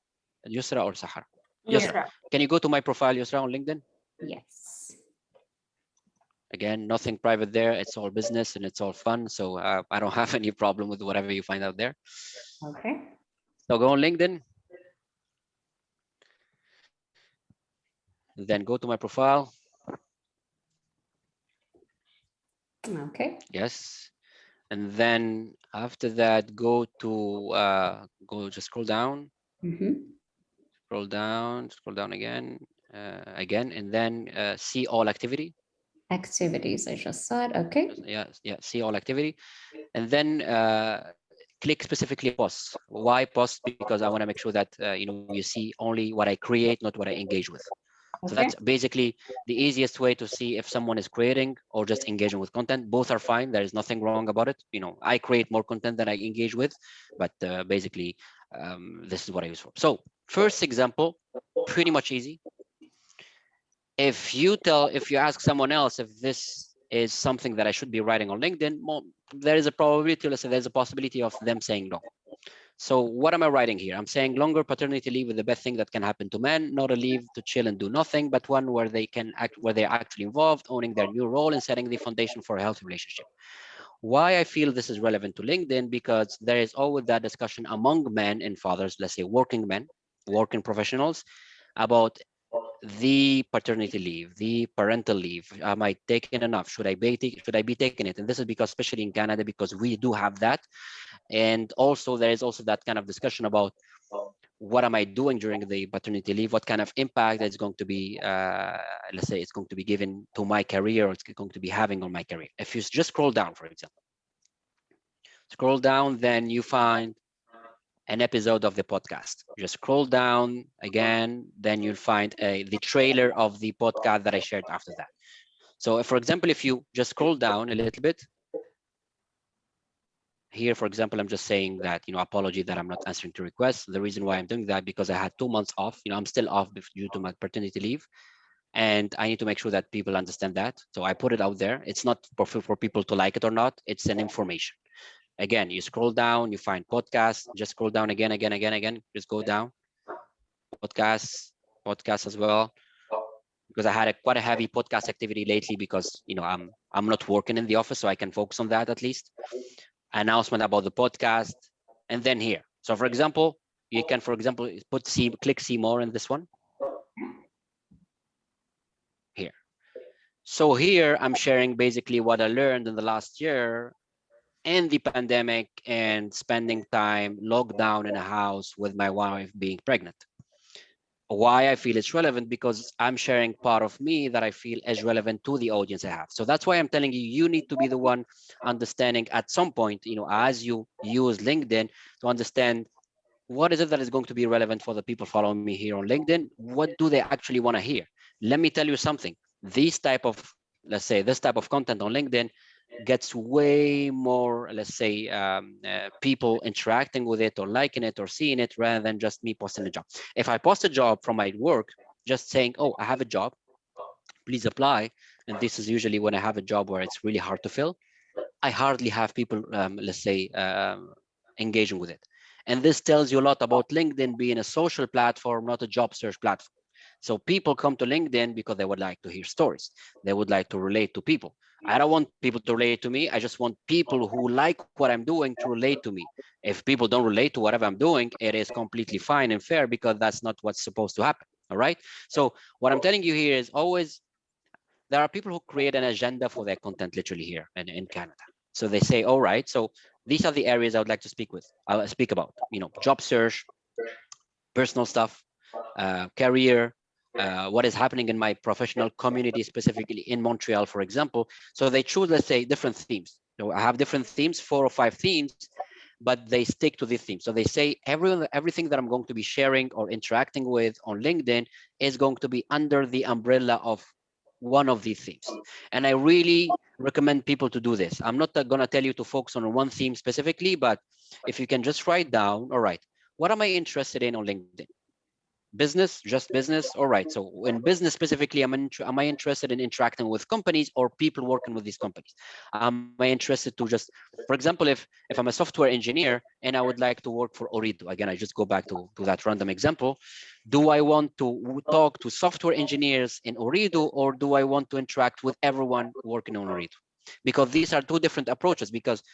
Yusra or Sahar? Yusra. Can you go to my profile, Yusra, on LinkedIn? Yes. Again, nothing private there. It's all business and it's all fun. So I don't have any problem with whatever you find out there. Okay. So go on LinkedIn. Then go to my profile. Okay. Yes. And then after that, go to just scroll down. Scroll down again, and then see all activity. Activities, I just saw it. Okay. Yeah, see all activity. And then click specifically posts. Why post? Because I want to make sure that you see only what I create, not what I engage with. So Okay. that's basically the easiest way to see if someone is creating or just engaging with content. Both are fine. There is nothing wrong about it. I create more content than I engage with, but basically this is what I use for. So first example, pretty much easy. If you ask someone else if this is something that I should be writing on LinkedIn, there is a probability, let's say there's a possibility of them saying no. So what am I writing here? I'm saying longer paternity leave is the best thing that can happen to men, not a leave to chill and do nothing, but one where they can act, where they're actually involved, owning their new role and setting the foundation for a healthy relationship. Why I feel this is relevant to LinkedIn, because there is always that discussion among men and fathers, let's say working men, working professionals, about the paternity leave, the parental leave. Am I taking enough? Should I be taking it? And this is because, especially in Canada, because we do have that. And also there is also that kind of discussion about what am I doing during the paternity leave? What kind of impact it's going to be, let's say it's going to be given to my career, or it's going to be having on my career. If you just scroll down, for example, scroll down, then you find an episode of the podcast. Just scroll down again, then you'll find the trailer of the podcast that I shared after that. So for example, if you just scroll down a little bit, here, for example, I'm just saying that, apology that I'm not answering to requests. The reason why I'm doing that, because I had 2 months off, I'm still off due to my paternity leave. And I need to make sure that people understand that. So I put it out there. It's not for people to like it or not. It's an information. Again, you scroll down, you find podcasts, just scroll down again, just go down. Podcasts as well. Because I had quite a heavy podcast activity lately because, I'm not working in the office, so I can focus on that at least. Announcement about the podcast, and then here. So for example, you can, click see more in this one. Here. So here I'm sharing basically what I learned in the last year and the pandemic and spending time locked down in a house with my wife being pregnant. Why I feel it's relevant, because I'm sharing part of me that I feel is relevant to the audience I have. So that's why I'm telling you, you need to be the one understanding at some point, as you use LinkedIn, to understand what is it that is going to be relevant for the people following me here on LinkedIn. What do they actually want to hear? Let me tell you something. This type of content on LinkedIn gets way more, let's say, people interacting with it or liking it or seeing it rather than just me posting a job. If I post a job from my work, just saying, oh, I have a job, please apply. And this is usually when I have a job where it's really hard to fill. I hardly have people, let's say, engaging with it. And this tells you a lot about LinkedIn being a social platform, not a job search platform. So people come to LinkedIn because they would like to hear stories. They would like to relate to people. I don't want people to relate to me. I just want people who like what I'm doing to relate to me. If people don't relate to whatever I'm doing, it is completely fine and fair because that's not what's supposed to happen. All right. So what I'm telling you here is always there are people who create an agenda for their content literally here in Canada. So they say, all right, so these are the areas I would like to speak about, job search, personal stuff, career, what is happening in my professional community, specifically in Montreal, for example. So they choose, let's say, different themes. So I have different themes, 4 or 5 themes, but they stick to this theme. So they say everything that I'm going to be sharing or interacting with on LinkedIn is going to be under the umbrella of one of these themes. And I really recommend people to do this. I'm not going to tell you to focus on one theme specifically, but if you can just write down, all right, what am I interested in on LinkedIn? Business, just business. All right. So in business specifically, am I interested in interacting with companies or people working with these companies? Am I interested to just, for example, if I'm a software engineer and I would like to work for Ooredoo, again, I just go back to that random example. Do I want to talk to software engineers in Ooredoo, or do I want to interact with everyone working on Ooredoo? Because these are 2 different approaches, because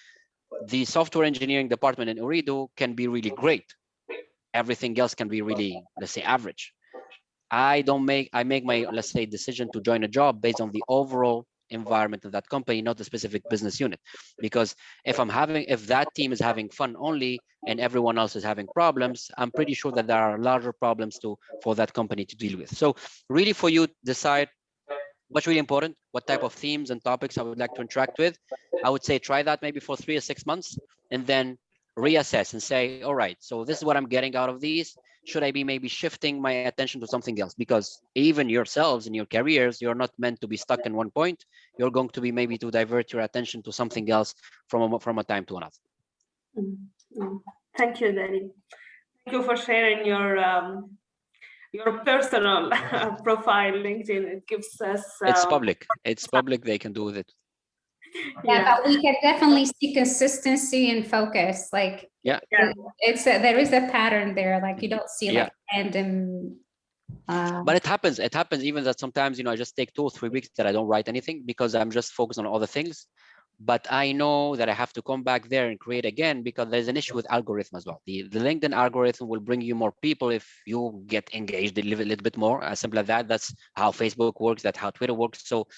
the software engineering department in Ooredoo can be really great. Everything else can be really, let's say, average. I make my, let's say, decision to join a job based on the overall environment of that company, not the specific business unit. Because if that team is having fun only and everyone else is having problems, I'm pretty sure that there are larger problems for that company to deal with. So really, for you, decide what's really important, what type of themes and topics I would like to interact with. I would say try that maybe for 3 or 6 months, and then reassess and say, all right, so this is what I'm getting out of these. Should I be maybe shifting my attention to something else? Because even yourselves in your careers, you're not meant to be stuck in one point. You're going to be maybe to divert your attention to something else from a time to another. Thank you, Danny. Thank you for sharing your personal profile LinkedIn. It gives us it's public. It's public. They can do with it. Yeah, but we can definitely see consistency and focus. Like, there is a pattern there. Like, you don't see like random. But it happens even that sometimes, I just take 2 or 3 weeks that I don't write anything because I'm just focused on other things. But I know that I have to come back there and create again, because there's an issue with algorithm as well. The LinkedIn algorithm will bring you more people if you get engaged a little bit more. As simple as that. That's how Facebook works. That's how Twitter works. So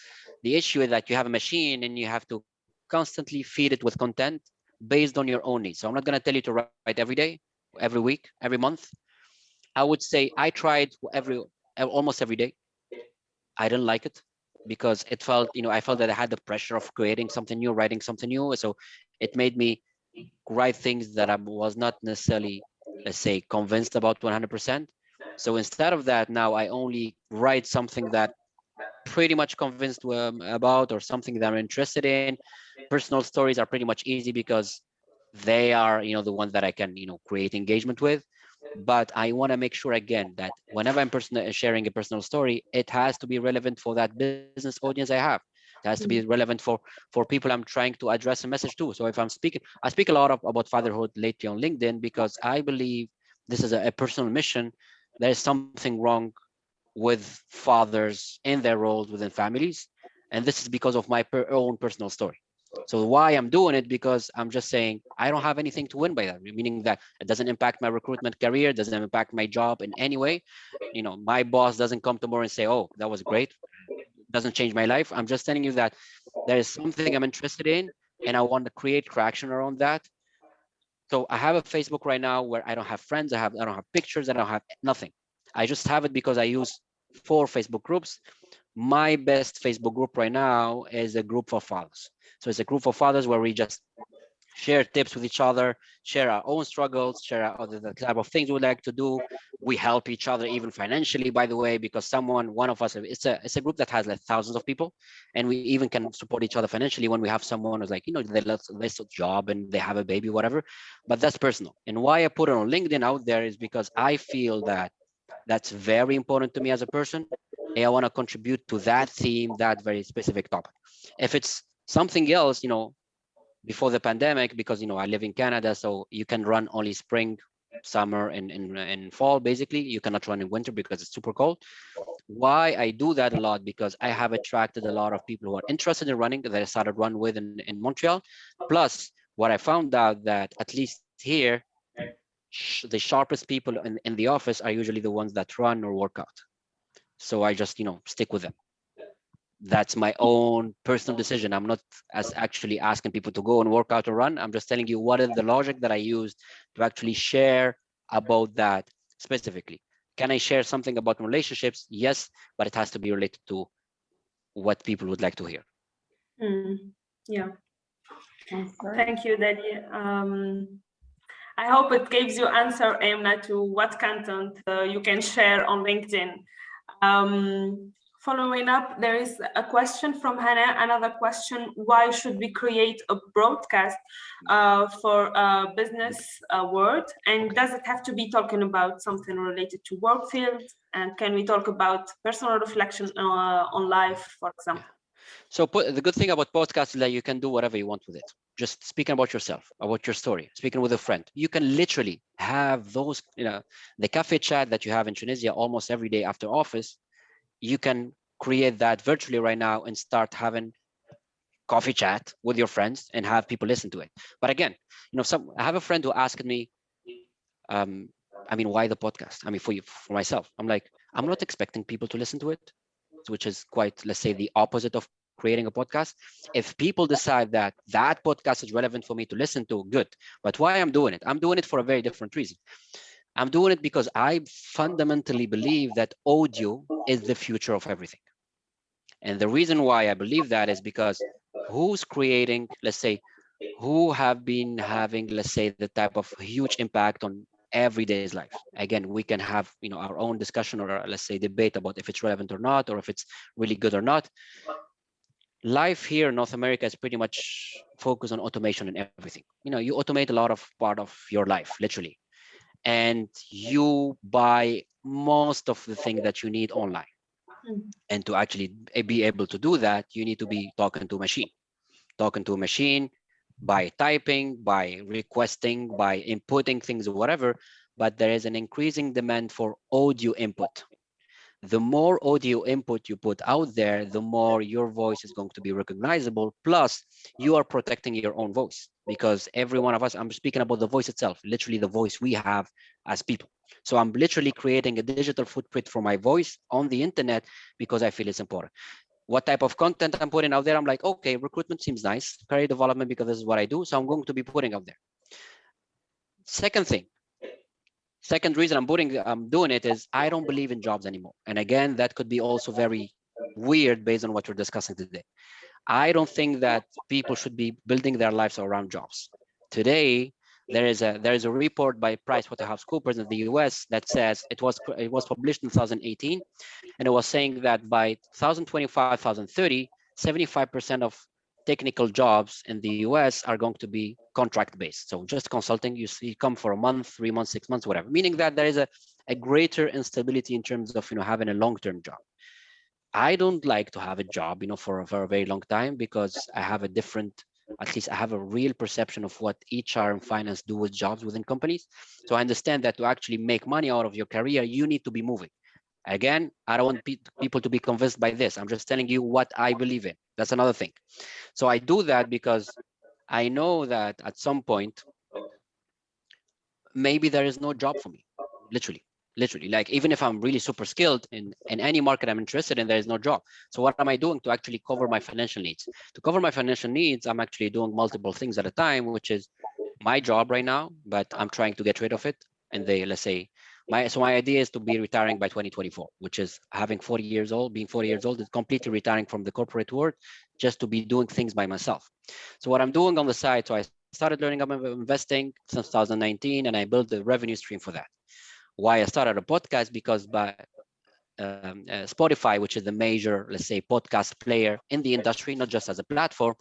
the issue is that you have a machine and you have to constantly feed it with content based on your own needs. So I'm not going to tell you to write every day, every week, every month. I would say I tried almost every day. I didn't like it because it felt, I felt that I had the pressure of creating something new, writing something new. So it made me write things that I was not necessarily, let's say, convinced about 100%. So instead of that, now I only write something that pretty much convinced about, or something that I'm interested in. Personal stories are pretty much easy because they are, the ones that I can, create engagement with. But I want to make sure again that whenever I'm sharing a personal story, it has to be relevant for that business audience I have. It has to be relevant for people I'm trying to address a message to. So if I speak a lot about fatherhood lately on LinkedIn because I believe this is a personal mission. There is something wrong with fathers in their roles within families, and this is because of my own personal story. So why I'm doing it, because I'm just saying I don't have anything to win by that, meaning that it doesn't impact my recruitment career, doesn't impact my job in any way. My boss doesn't come tomorrow and say, oh, that was great, doesn't change my life. I'm just telling you that there is something I'm interested in and I want to create traction around that. So I have a Facebook right now where I don't have friends, I don't have pictures, I don't have nothing. I just have it because I use 4 Facebook groups. My best Facebook group right now is a group for fathers. So it's a group of fathers where we just share tips with each other, share our own struggles, share our the type of things we would like to do. We help each other even financially, by the way, because one of us, it's a group that has like thousands of people, and we even can support each other financially when we have someone who's like, they lost a job and they have a baby, whatever. But that's personal. And why I put it on LinkedIn out there is because I feel that that's very important to me as a person. And I want to contribute to that theme, that very specific topic. If it's something else, before the pandemic, because I live in Canada, so you can run only spring, summer, and fall. Basically, you cannot run in winter because it's super cold. Why I do that a lot, because I have attracted a lot of people who are interested in running that I started run with in Montreal. Plus, what I found out that at least here, the sharpest people in the office are usually the ones that run or work out. So I just stick with them. That's my own personal decision. I'm not as actually asking people to go and work out or run. I'm just telling you what is the logic that I used to actually share about that specifically. Can I share something about relationships? Yes, but it has to be related to what people would like to hear. Yeah. Thank you, Dadi. I hope it gives you answer, Emna, to what content you can share on LinkedIn. Following up, there is a question from Hannah, another question: why should we create a broadcast for a business world? And does it have to be talking about something related to work field? And can we talk about personal reflection on life, for example? Yeah. So the good thing about podcasts is that you can do whatever you want with it. Just speaking about yourself, about your story, speaking with a friend. You can literally have those, the cafe chat that you have in Tunisia almost every day after office. You can create that virtually right now and start having coffee chat with your friends and have people listen to it. But again, I have a friend who asked me, why the podcast? For myself, I'm like, I'm not expecting people to listen to it, which is quite, let's say, the opposite of creating a podcast. If people decide that that podcast is relevant for me to listen to, good. But why I'm doing it? I'm doing it for a very different reason. I'm doing it because I fundamentally believe that audio is the future of everything. And the reason why I believe that is because who's creating, let's say, who have been having, let's say, the type of huge impact on everyday's life. Again, we can have our own discussion or let's say debate about if it's relevant or not, or if it's really good or not. Life here in North America is pretty much focused on automation and everything. You automate a lot of part of your life, literally, and you buy most of the thing that you need online. And to actually be able to do that, you need to be talking to a machine by typing, by requesting, by inputting things or whatever. But there is an increasing demand for audio input. The more audio input you put out there, the more your voice is going to be recognizable. Plus, you are protecting your own voice, because every one of us, I'm speaking about the voice itself, literally the voice we have as people. So I'm literally creating a digital footprint for my voice on the internet because I feel it's important. What type of content I'm putting out there? I'm like, okay, recruitment seems nice, career development, because this is what I do. So I'm going to be putting out there. Second reason I'm doing it is I don't believe in jobs anymore. And again, that could be also very weird based on what we're discussing today. I don't think that people should be building their lives around jobs. Today, there is a report by PricewaterhouseCoopers in the US that says it was published in 2018, and it was saying that by 2025, 2030, 75% of technical jobs in the US are going to be contract based. So just consulting, you come for a month, 3 months, 6 months, whatever, meaning that there is a greater instability in terms of having a long-term job. I don't like to have a job, for a very long time, because I have at least I have a real perception of what HR and finance do with jobs within companies. So I understand that to actually make money out of your career, you need to be moving. Again, I don't want people to be convinced by this. I'm just telling you what I believe in. That's another thing. So I do that because I know that at some point, maybe there is no job for me, literally. Like, even if I'm really super skilled in any market I'm interested in, there is no job. So what am I doing to actually cover my financial needs? To cover my financial needs, I'm actually doing multiple things at a time, which is my job right now, but I'm trying to get rid of it. And let's say, my idea is to be retiring by 2024, which is being 40 years old, is completely retiring from the corporate world, just to be doing things by myself. So what I'm doing on the side, so I started learning about investing since 2019, and I built a revenue stream for that. Why I started a podcast? Because by Spotify, which is the major, let's say, podcast player in the industry, not just as a platform,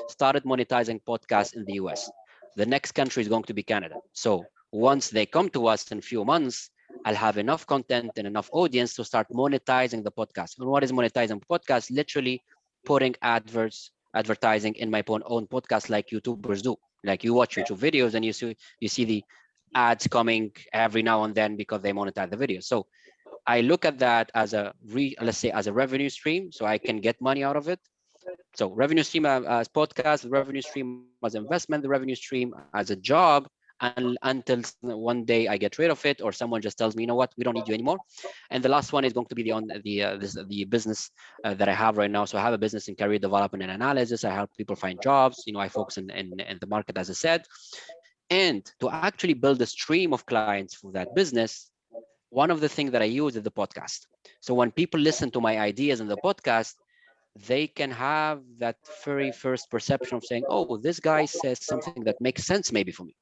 started monetizing podcasts in the US. The next country is going to be Canada. So once they come to us in a few months, I'll have enough content and enough audience to start monetizing the podcast. And what is monetizing podcast? Literally putting advertising in my own podcast, like YouTubers do. Like you watch YouTube videos and you see the ads coming every now and then because they monetize the video. So I look at that as let's say as a revenue stream, so I can get money out of it. So revenue stream as podcast, the revenue stream as investment, the revenue stream as a job, and until one day I get rid of it, or someone just tells me, you know what, we don't need you anymore. And the last one is going to be the business that I have right now. So I have a business in career development and analysis. I help people find jobs. You know, I focus in the market, as I said. And to actually build a stream of clients for that business, one of the things that I use is the podcast. So when people listen to my ideas in the podcast, they can have that very first perception of saying, oh, this guy says something that makes sense maybe for me.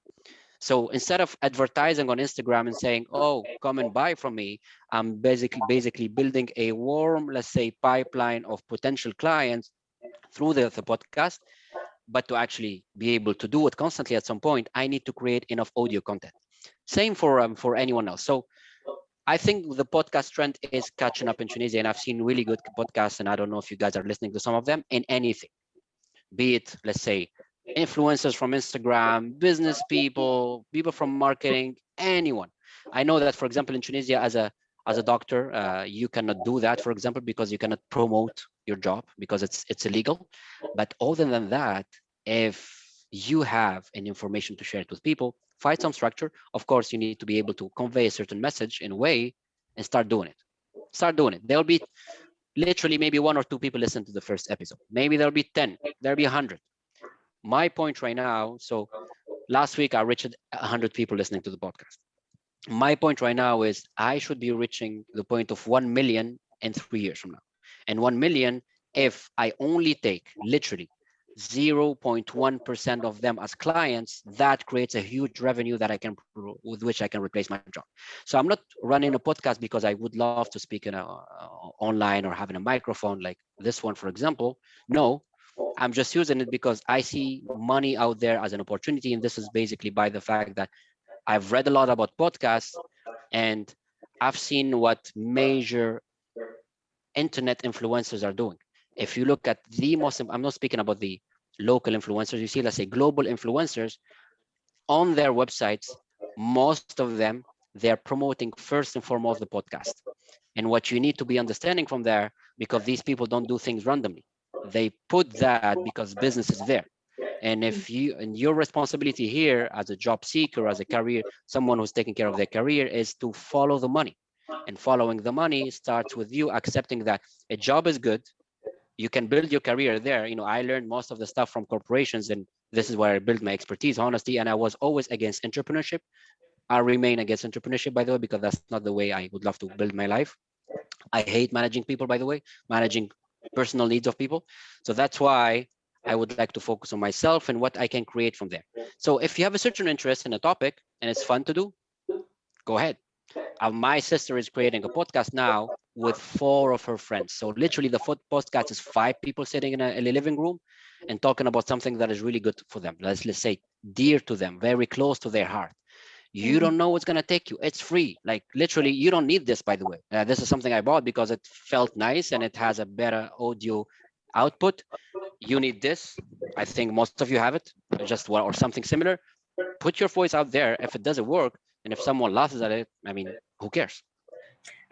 So instead of advertising on Instagram and saying, oh, come and buy from me, I'm basically building a warm, let's say, pipeline of potential clients through the podcast. But to actually be able to do it constantly at some point, I need to create enough audio content. Same for anyone else. So I think the podcast trend is catching up in Tunisia, and I've seen really good podcasts, and I don't know if you guys are listening to some of them, in anything, be it, let's say, influencers from Instagram, business people, people from marketing, anyone. I know that, for example, in Tunisia, as a doctor, you cannot do that, for example, because you cannot promote your job because it's illegal. But other than that, if you have any information to share it with people, find some structure. Of course, you need to be able to convey a certain message in a way and start doing it. Start doing it. There'll be literally maybe 1 or 2 people listen to the first episode. Maybe there'll be 10, there'll be 100. My point right now, so last week I reached 100 people listening to the podcast. My point right now is I should be reaching the point of 1 million in 3 years from now. And 1 million, if I only take literally 0.1% of them as clients, that creates a huge revenue that with which I can replace my job. So I'm not running a podcast because I would love to speak in online or having a microphone like this one, for example. No, I'm just using it because I see money out there as an opportunity. And this is basically by the fact that I've read a lot about podcasts and I've seen what major internet influencers are doing. If you look at the most, I'm not speaking about the local influencers, you see, let's say global influencers on their websites, most of them, they're promoting first and foremost the podcast. And what you need to be understanding from there, because these people don't do things randomly, they put that because business is there. And if you, and your responsibility here as a job seeker, as a career, someone who's taking care of their career, is to follow the money. And following the money starts with you accepting that a job is good. You can build your career there. You know, I learned most of the stuff from corporations, and this is where I built my expertise, honestly. And I was always against entrepreneurship. I remain against entrepreneurship, by the way, because that's not the way I would love to build my life. I hate managing people, by the way, managing personal needs of people. So that's why I would like to focus on myself and what I can create from there. So if you have a certain interest in a topic and it's fun to do, go ahead. My sister is creating a podcast now with 4 of her friends. So literally the podcast is 5 people sitting in a living room and talking about something that is really good for them. Let's say dear to them, very close to their heart. You don't know what's going to take you. It's free. Like literally, you don't need this, by the way. This is something I bought because it felt nice and it has a better audio output. You need this. I think most of you have it, just one or something similar. Put your voice out there. If it doesn't work, and if someone laughs at it, I mean, who cares?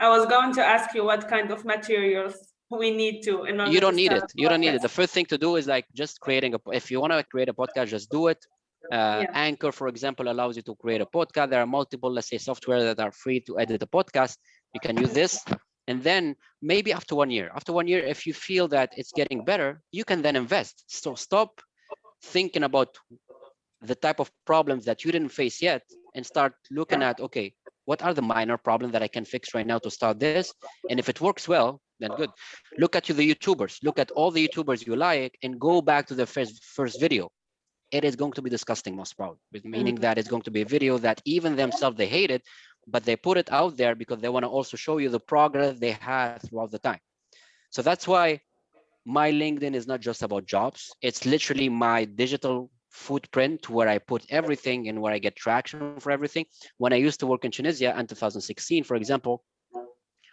I was going to ask you what kind of materials we need to. You don't need it. You don't need it. The first thing to do is like just creating if you want to create a podcast, just do it. Anchor, for example, allows you to create a podcast. There are multiple, let's say, software that are free to edit a podcast. You can use this. And then maybe after 1 year, if you feel that it's getting better, you can then invest. So stop thinking about the type of problems that you didn't face yet and start looking at, okay, what are the minor problems that I can fix right now to start this? And if it works well, then good. Look at the YouTubers. Look at all the YouTubers you like and go back to the first video. it is going to be disgusting most probably, meaning that it's going to be a video that even themselves they hate it, but they put it out there because they want to also show you the progress they had throughout the time. So that's why my LinkedIn is not just about jobs. It's literally my digital footprint where I put everything and where I get traction for everything. When I used to work in Tunisia in 2016, for example,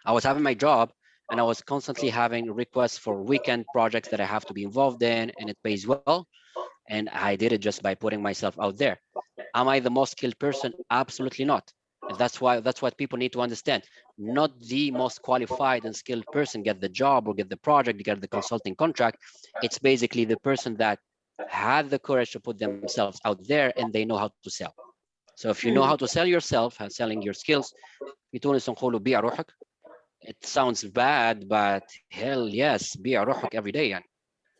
I was having my job and I was constantly having requests for weekend projects that I have to be involved in, and it pays well. And I did it just by putting myself out there. Am I the most skilled person? Absolutely not. And that's what people need to understand. Not the most qualified and skilled person get the job or get the project, get the consulting contract. It's basically the person that had the courage to put themselves out there and they know how to sell. So if you know how to sell yourself, selling your skills, في تونس نقولوا بيع روحك. It sounds bad, but hell yes, بيع روحك every day يعني.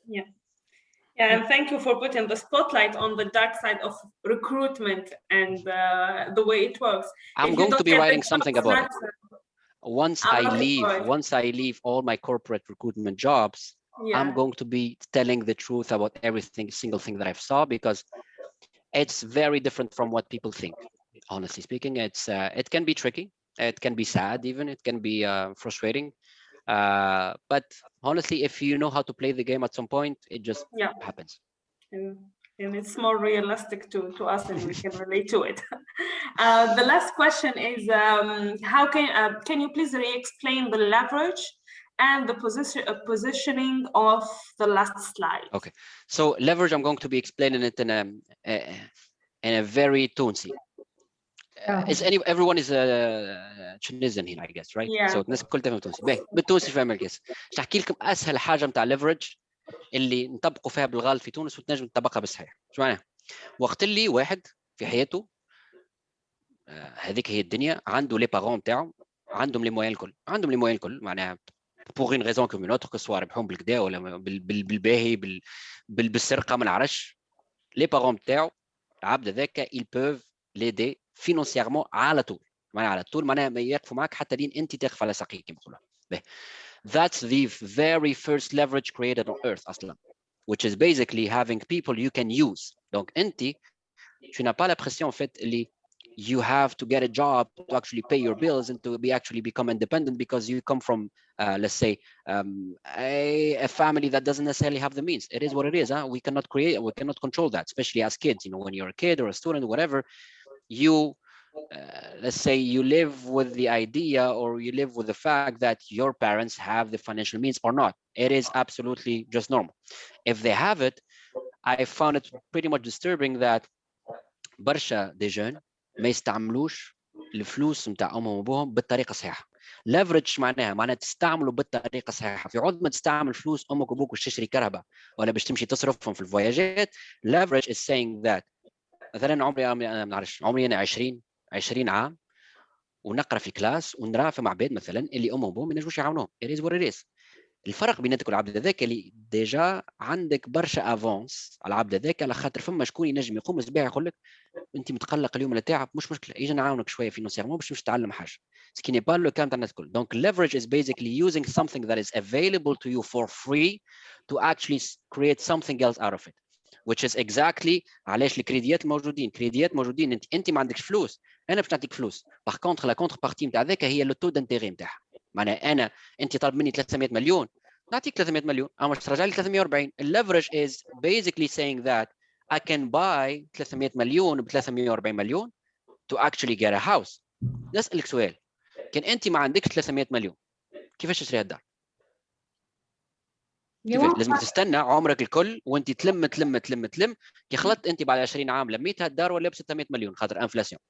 Yeah. Yeah, and thank you for putting the spotlight on the dark side of recruitment and the way it works. I'm going to be writing something about it. Once I leave all my corporate recruitment jobs, I'm going to be telling the truth about everything, single thing that I saw, because it's very different from what people think. Honestly speaking, it can be tricky, it can be sad, even it can be frustrating. But honestly, if you know how to play the game at some point, it just happens. And it's more realistic to us, and we can relate to it. The last question is, how can you please re-explain the leverage and the positioning of the last slide? Okay, so leverage, I'm going to be explaining it in a very Tunisi. Everyone is Tunisian here, I guess, right? So الناس الكل تفهم تونسي. بالتونسي فاهم الكاس. باش نحكي لكم اسهل حاجه نتاع leverage اللي نطبقوا فيها بالغلط في تونس وتنجم تطبقها بالصحيح. شو معناها؟ وقت اللي واحد في حياته هذيك هي الدنيا عنده لي بارون تاعو عندهم لي موين الكل معناها بوغ اون ريزون كوم اون اوتر كسوا ربحهم بالكدا ولا بالباهي بالسرقه ما نعرفش. لي بارون تاعو العبد هذاك ils peuvent l'aider financièrement على طول معناها ما يقفوا معك حتى لين انت تقف على ساقيك كما يقولوا. That's the very first leverage created on earth اصلا, which is basically having people you can use. Donc انت tu n'as pas la pression en fait اللي you have to get a job to actually pay your bills and to actually become independent because you come from let's say a family that doesn't necessarily have the means. It is what it is. We cannot control that, especially as kids. You know, when you're a kid or a student or whatever, you let's say you live with the idea or you live with the fact that your parents have the financial means or not. It is absolutely just normal. If they have it, I found it pretty much disturbing that برشا دي جون ما يستعملوش الفلوس نتاع امهم وابوهم بالطريقه الصحيحه. leverage معناها تستعملوا بالطريقه الصحيحه. في عوض ما تستعمل فلوس امك وابوك باش تشتري كهرباء ولا باش تمشي تصرفهم في الفواياجات. leverage is saying that مثلا عمري ما نعرفش, عمري انا 20 عام ونقرا في كلاس ونرافق مع عباد مثلا اللي امهم وابوهم ما ينجموش يعاونوهم. it is what it is. الفرق بيناتك والعبد هذاك اللي ديجا عندك برشا افونس على العبد هذاك, على خاطر فما شكون ينجم يقوم الصباح يقول لك انت متقلق اليوم ولا تعب, مش مشكله, يجي نعاونك شويه فينانسيرمون باش تتعلم حاجه. سكي ني با لو كان تاع الناس الكل. دونك leverage is basically using something that is available to you for free to actually create something else out of it, which is exactly علاش الكريديات موجودين. انت ما عندكش فلوس, انا باش نعطيك فلوس. باغ كونتر لا كونتر بارتي نتاع ذاك هي لو تو دانتيغي نتاعها. معناها انت طالب مني 300 مليون, نعطيك 300 مليون, اما باش ترجع لي 340. leverage is basically saying that I can buy 300 مليون ب 340 مليون to actually get a house. نسألك سؤال, كان انت ما عندكش 300 مليون كيفاش تشتري الدار؟ كيفاش؟ لازم تستنى عمرك الكل وانت تلم كي خلطت انت بعد 20 عام لميتها الدار ولا ب 600 مليون خاطر انفلاسيون.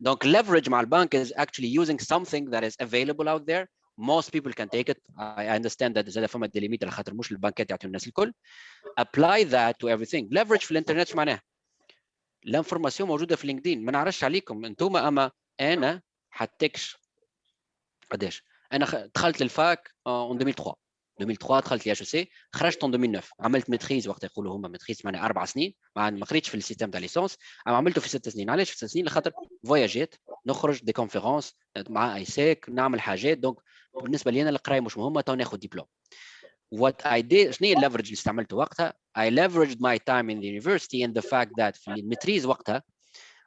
دونك leverage مع البنك is actually using something that is available out there. Most people can take it. I understand that زاد فما دي ليميت على خاطر مش البنكات يعطيو الناس الكل. Apply that to everything. leverage في الانترنت شو معناها؟ الانفورماسيون موجوده في لينكدين. ما نعرفش عليكم انتم, اما انا حتكش قداش انا دخلت للفاك en 2003 دخلت لي HEC, خرجت en 2009. عملت ماتريز وقت يقولوا هما ماتريز معناها 4 سنين, ما قريتش في السيستم تاع ليسونس, اما عملته في 6 سنين. علاش في 6 سنين؟ لخاطر فواياجات, نخرج دي كونفيرونس مع ايساك, نعمل حاجات. دونك بالنسبه لي انا القرايه مش مهمه, تو ناخذ دبلوم. what I did شنو هي الليفرج اللي استعملته وقتها I leveraged my time in the university and the fact that في المتريز وقتها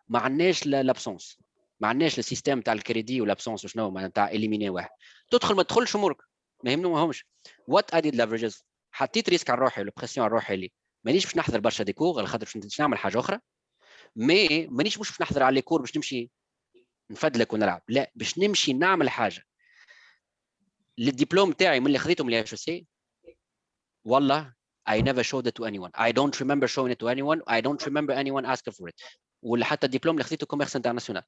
ما عندناش لابسونس، ما عندناش السيستم تاع الكريدي والابسونس وشنو معناتها تاع اليميني واحد تدخل ما تدخلش امورك ما يهمهمش. وات اي ديد ليفرجز حطيت ريسك على روحي والبريسيون على روحي اللي مانيش باش نحضر برشا ديكور على خاطر باش نعمل حاجه اخرى، مانيش مش باش نحضر على ليكور باش نمشي نفدلك ونلعب، لا باش نمشي نعمل حاجه. الدبلوم تاعي من اللي خذيته من الاتش اس اي والله I never showed it to anyone. I don't remember showing it to anyone. I don't remember anyone asking for it. ولا حتى الدبلوم اللي خذيته كوميرس انترناسيونال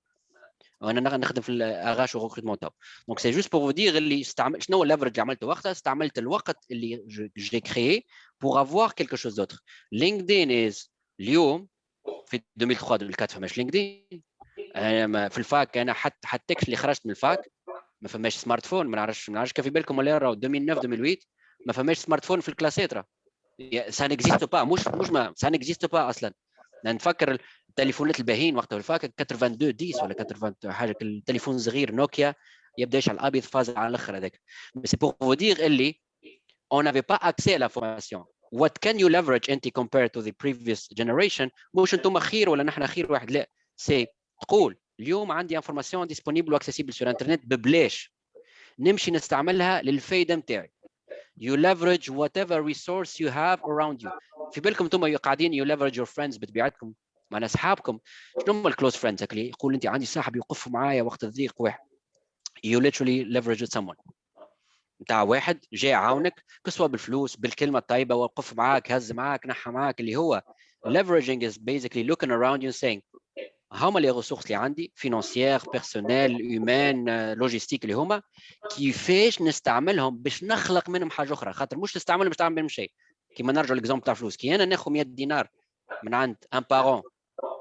وانا نخدم في الاغاش وغوكريتمون تاع. دونك سي جوست بور فو دير اللي شنو هو الليفرج اللي عملته وقتها، استعملت الوقت اللي جي كريي بور افوار كيلكو شوز دوتر. لينكدين از اليوم في 2003 2004 فماش لينكدين. انا في الفاك انا حتى اللي خرجت من الفاك ما فماش سمارت فون، ما نعرفش كيف بالكم ولا راهو 2009 2008 ما فماش سمارت فون في الكلاسات راه سا نيكزيست با مش ما سا نيكزيست با اصلا. نفكر التليفونات الباهين وقتها في الفاك 82 10 ولا 80 حاجه التليفون صغير نوكيا يبدا يشعل الابيض فاز على الاخر هذاك. مي سي بور فو دير اللي on n'avait pas accès à l'information. What can you leverage انت compared to the previous generation؟ مش انتم خير ولا نحن خير واحد، لا سي تقول اليوم عندي انفورماسيون ديسپونيبل واكسيسيبل سور انترنت ببلاش نمشي نستعملها للفايده نتاعي. You leverage whatever resource you have around you. في بالكم انتم قاعدين you leverage your friends بطبيعتكم مع اصحابكم. شنو هم الكلوز فريندز اللي يقول انت عندي صاحب يوقف معايا وقت الضيق واحد. You literally leverage someone. نتاع واحد جاي عاونك كسوه بالفلوس بالكلمه الطيبه وقف معاك هز معاك نحى معاك اللي هو leveraging is basically looking around you and saying هما لي ريسورس اللي عندي فينانسيير بيرسونيل هيومان لوجيستيك اللي هما كيفاش نستعملهم باش نخلق منهم حاجه اخرى. خاطر مش تستعملهم باش تعمل منهم شيء. كيما نرجعوا للاكزومبل تاع فلوس كي انا ناخذ 100 دينار من عند ان بارون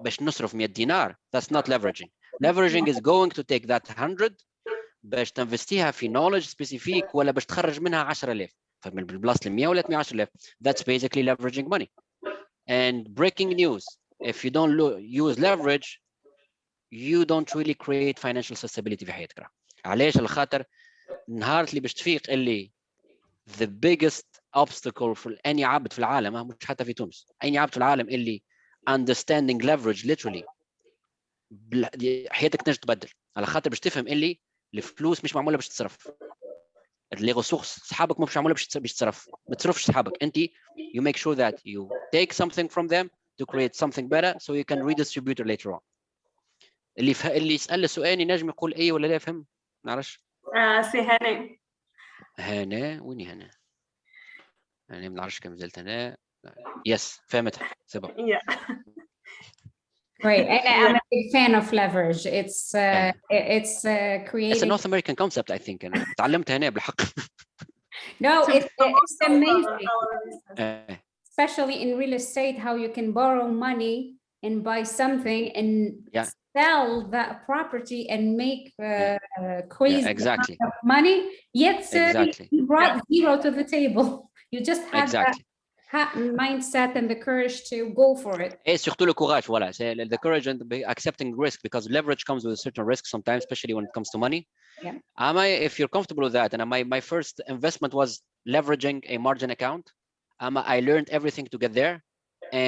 باش نصرف 100 دينار that's not leveraging. Leveraging is going to take that 100 باش تنفستيها في knowledge سبيسيفيك ولا باش تخرج منها 10,000 فمن بالبلاصه ال 100 ولا 110,000. That's basically leveraging money. And breaking news, if you don't use leverage you don't really create financial stability في حياتك. علاش؟ على خاطر نهار اللي باش تفيق اللي the biggest obstacle for any عبد في العالم مش حتى في تونس اي عبد في العالم اللي understanding leverage literally حياتك تنجم تبدل. على خاطر باش تفهم اللي الفلوس مش معموله باش تتصرف. لي ريسورس صحابك مش معموله باش تصرف. ما تصرفش صحابك انت. you make sure that you take something from them to create something better so you can redistribute it later on. اللي يسال السؤال ينجم يقول اي ولا لا فهم ما نعرفش. سي هنا وين هنا ما نعرفش كم زلت هنا. يس فهمتها سبب. Great. I'm a big fan of leverage. It's creating. It's a North American concept I think. أنا تعلمت هنا بالحق. No, it's amazing. Especially in real estate, how you can borrow money and buy something and sell that property and make crazy exactly. amount of money. Yet you brought zero to the table. You just had that mindset and the courage to go for it. Et surtout le courage, voilà. C'est the courage and accepting risk because leverage comes with a certain risk sometimes, especially when it comes to money. Yeah. If you're comfortable with that, and my first investment was leveraging a margin account. I learned everything to get there,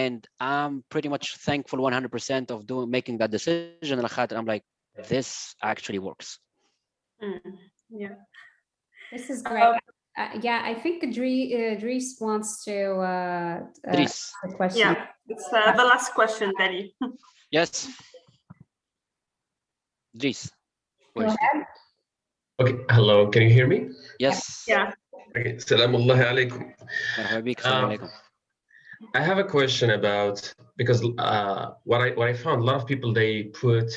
and I'm pretty much thankful 100% of making that decision. I'm like, this actually works. Yeah. This is great. Yeah, I think Dries wants to Dries. ask a question. Yeah, it's the last question, Daddy. Yes. Dries. Go ahead. Okay, hello, can you hear me? Yes. Yeah. Okay, Salaam Allahi alaikum. I have a question about, because what I found, a lot of people, they put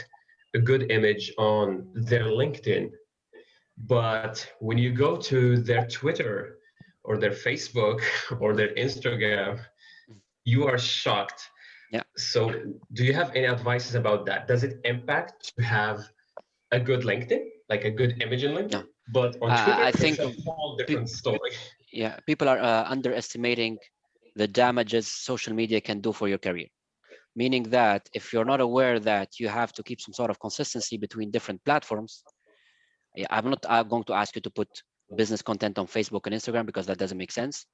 a good image on their LinkedIn, but when you go to their Twitter or their Facebook or their Instagram, you are shocked. Yeah. So do you have any advices about that? Does it impact to have a good LinkedIn, like a good image in LinkedIn? No. But on Twitter, I think it's a whole different story. Yeah, people are underestimating the damages social media can do for your career. Meaning that if you're not aware that you have to keep some sort of consistency between different platforms, I'm not going to ask you to put business content on Facebook and Instagram because that doesn't make sense.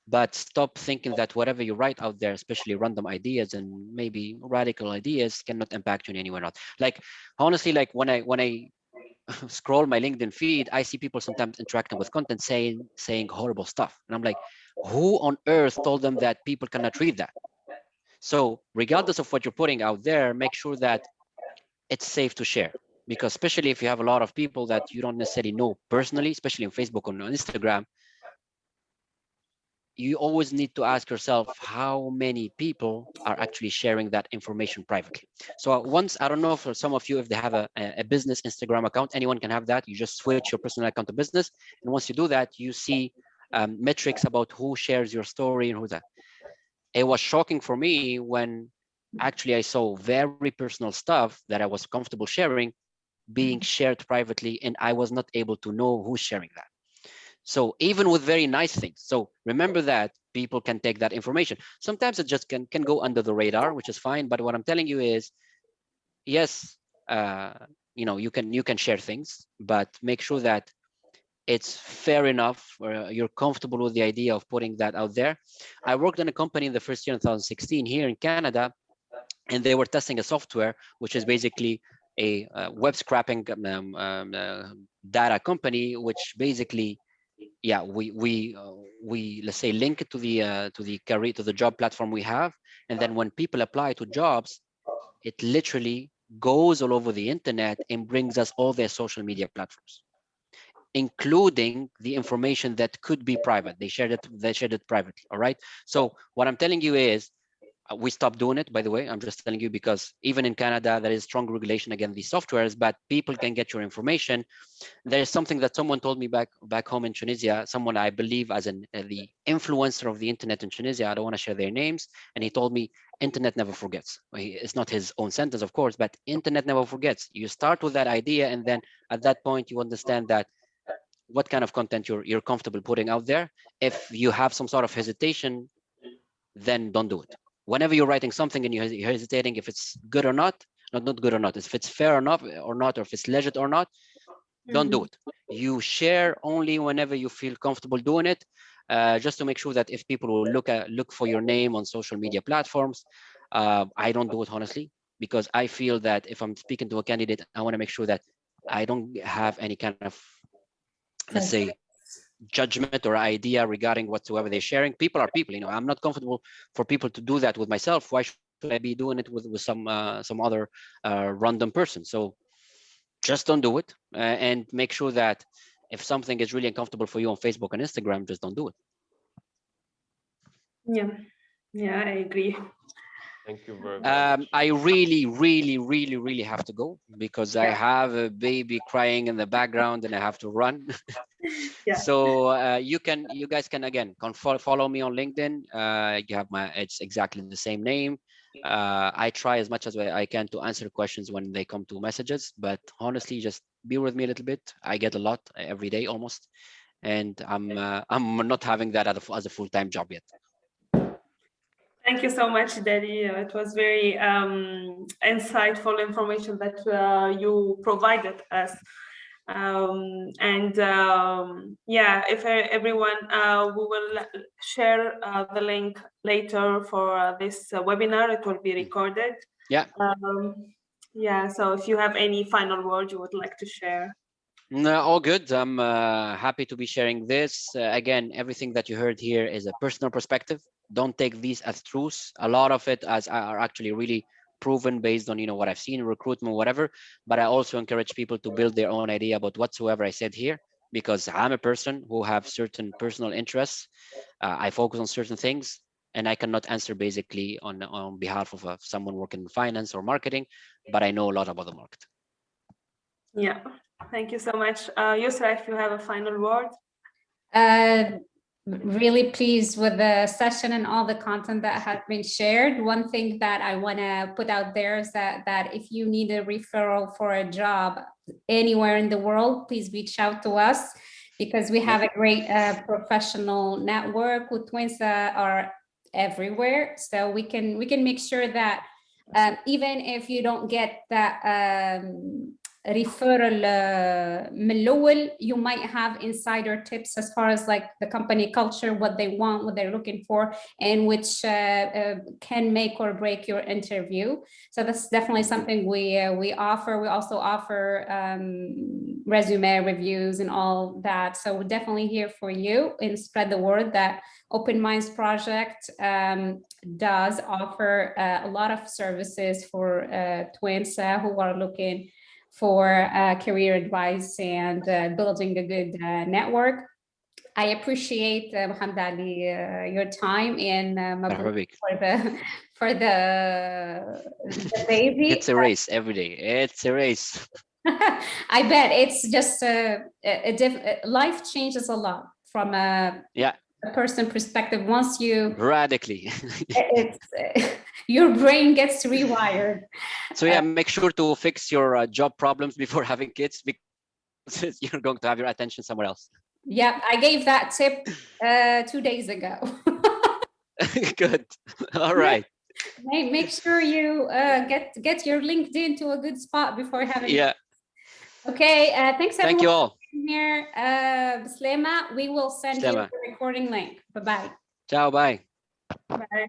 But stop thinking that whatever you write out there, especially random ideas and maybe radical ideas, cannot impact you in anywhere else. Like honestly, like when I scroll my LinkedIn feed, I see people sometimes interacting with content saying horrible stuff. And I'm like, who on earth told them that people cannot read that? So regardless of what you're putting out there, make sure that it's safe to share. Because especially if you have a lot of people that you don't necessarily know personally, especially on Facebook or on Instagram, you always need to ask yourself how many people are actually sharing that information privately. So once, I don't know for some of you, if they have a business Instagram account, anyone can have that. You just switch your personal account to business. And once you do that, you see metrics about who shares your story and who that. It was shocking for me when actually I saw very personal stuff that I was comfortable sharing being shared privately, and I was not able to know who's sharing that. So even with very nice things. So remember that people can take that information. Sometimes it just can go under the radar, which is fine. But what I'm telling you is, yes, you can share things, but make sure that it's fair enough, or you're comfortable with the idea of putting that out there. I worked in a company in the first year in 2016 here in Canada, and they were testing a software, which is basically a web scraping data company, which basically, yeah, we let's say link it to the career, to the job platform we have, and then when people apply to jobs, it literally goes all over the internet and brings us all their social media platforms, including the information that could be private. They shared it privately. All right. So what I'm telling you is, we stopped doing it, by the way. I'm just telling you because even in Canada, there is strong regulation against these softwares, but people can get your information. There's something that someone told me back home in Tunisia, someone I believe as the influencer of the internet in Tunisia. I don't want to share their names. And he told me, internet never forgets. It's not his own sentence, of course, but internet never forgets. You start with that idea, and then at that point, you understand that what kind of content you're comfortable putting out there. If you have some sort of hesitation, then don't do it. Whenever you're writing something and you're hesitating if it's good or not, not good or not, if it's fair enough or not, or if it's legit or not, don't do it. You share only whenever you feel comfortable doing it, just to make sure that if people will look for your name on social media platforms. I don't do it honestly, because I feel that if I'm speaking to a candidate, I want to make sure that I don't have any kind of, let's say, judgment or idea regarding whatsoever they're sharing. People are people, I'm not comfortable for people to do that with myself. Why should I be doing it with some other random person? So just don't do it, and make sure that if something is really uncomfortable for you on Facebook and Instagram, just don't do it. Yeah, I agree. Thank you very much. I really have to go because I have a baby crying in the background and I have to run. Yeah. So you guys can again follow me on LinkedIn. You have it's exactly the same name. I try as much as I can to answer questions when they come to messages, but honestly, just be with me a little bit. I get a lot every day almost, and I'm not having that as a full-time job yet. Thank you so much, Daddy. It was very insightful information that you provided us. If everyone, we will share the link later for this webinar. It will be recorded. Yeah. So if you have any final words you would like to share. No, all good. I'm happy to be sharing this. Again, everything that you heard here is a personal perspective. Don't take these as truths. A lot of it are actually really proven based on what I've seen in recruitment, whatever. But I also encourage people to build their own idea about whatsoever I said here, because I'm a person who have certain personal interests. I focus on certain things, and I cannot answer basically on behalf of someone working in finance or marketing, but I know a lot about the market. Yeah. Thank you so much. Yusra, if you have a final word. Really pleased with the session and all the content that has been shared. One thing that I want to put out there is that if you need a referral for a job anywhere in the world, please reach out to us, because we have a great professional network with twins that are everywhere. So we can make sure that even if you don't get that referral من الأول, you might have insider tips as far as like the company culture, what they want, what they're looking for, and which can make or break your interview. So that's definitely something we offer. We also offer resume reviews and all that. So we're definitely here for you, and spread the word that Open Minds Project does offer a lot of services for twins who are looking for career advice and building a good network. I appreciate Mohamed Ali your time, and for the baby. It's a race every day. It's a race. I bet it's just life changes a lot from a person perspective. Once you radically, your brain gets rewired. So yeah, make sure to fix your job problems before having kids, because you're going to have your attention somewhere else. Yeah, I gave that tip 2 days ago. Good. All right. Make sure you get your LinkedIn to a good spot before having. Yeah. Okay. Thanks everyone. Thank you all. Here, Slema, we will send you the recording link. Bye bye. Ciao. Bye. Bye.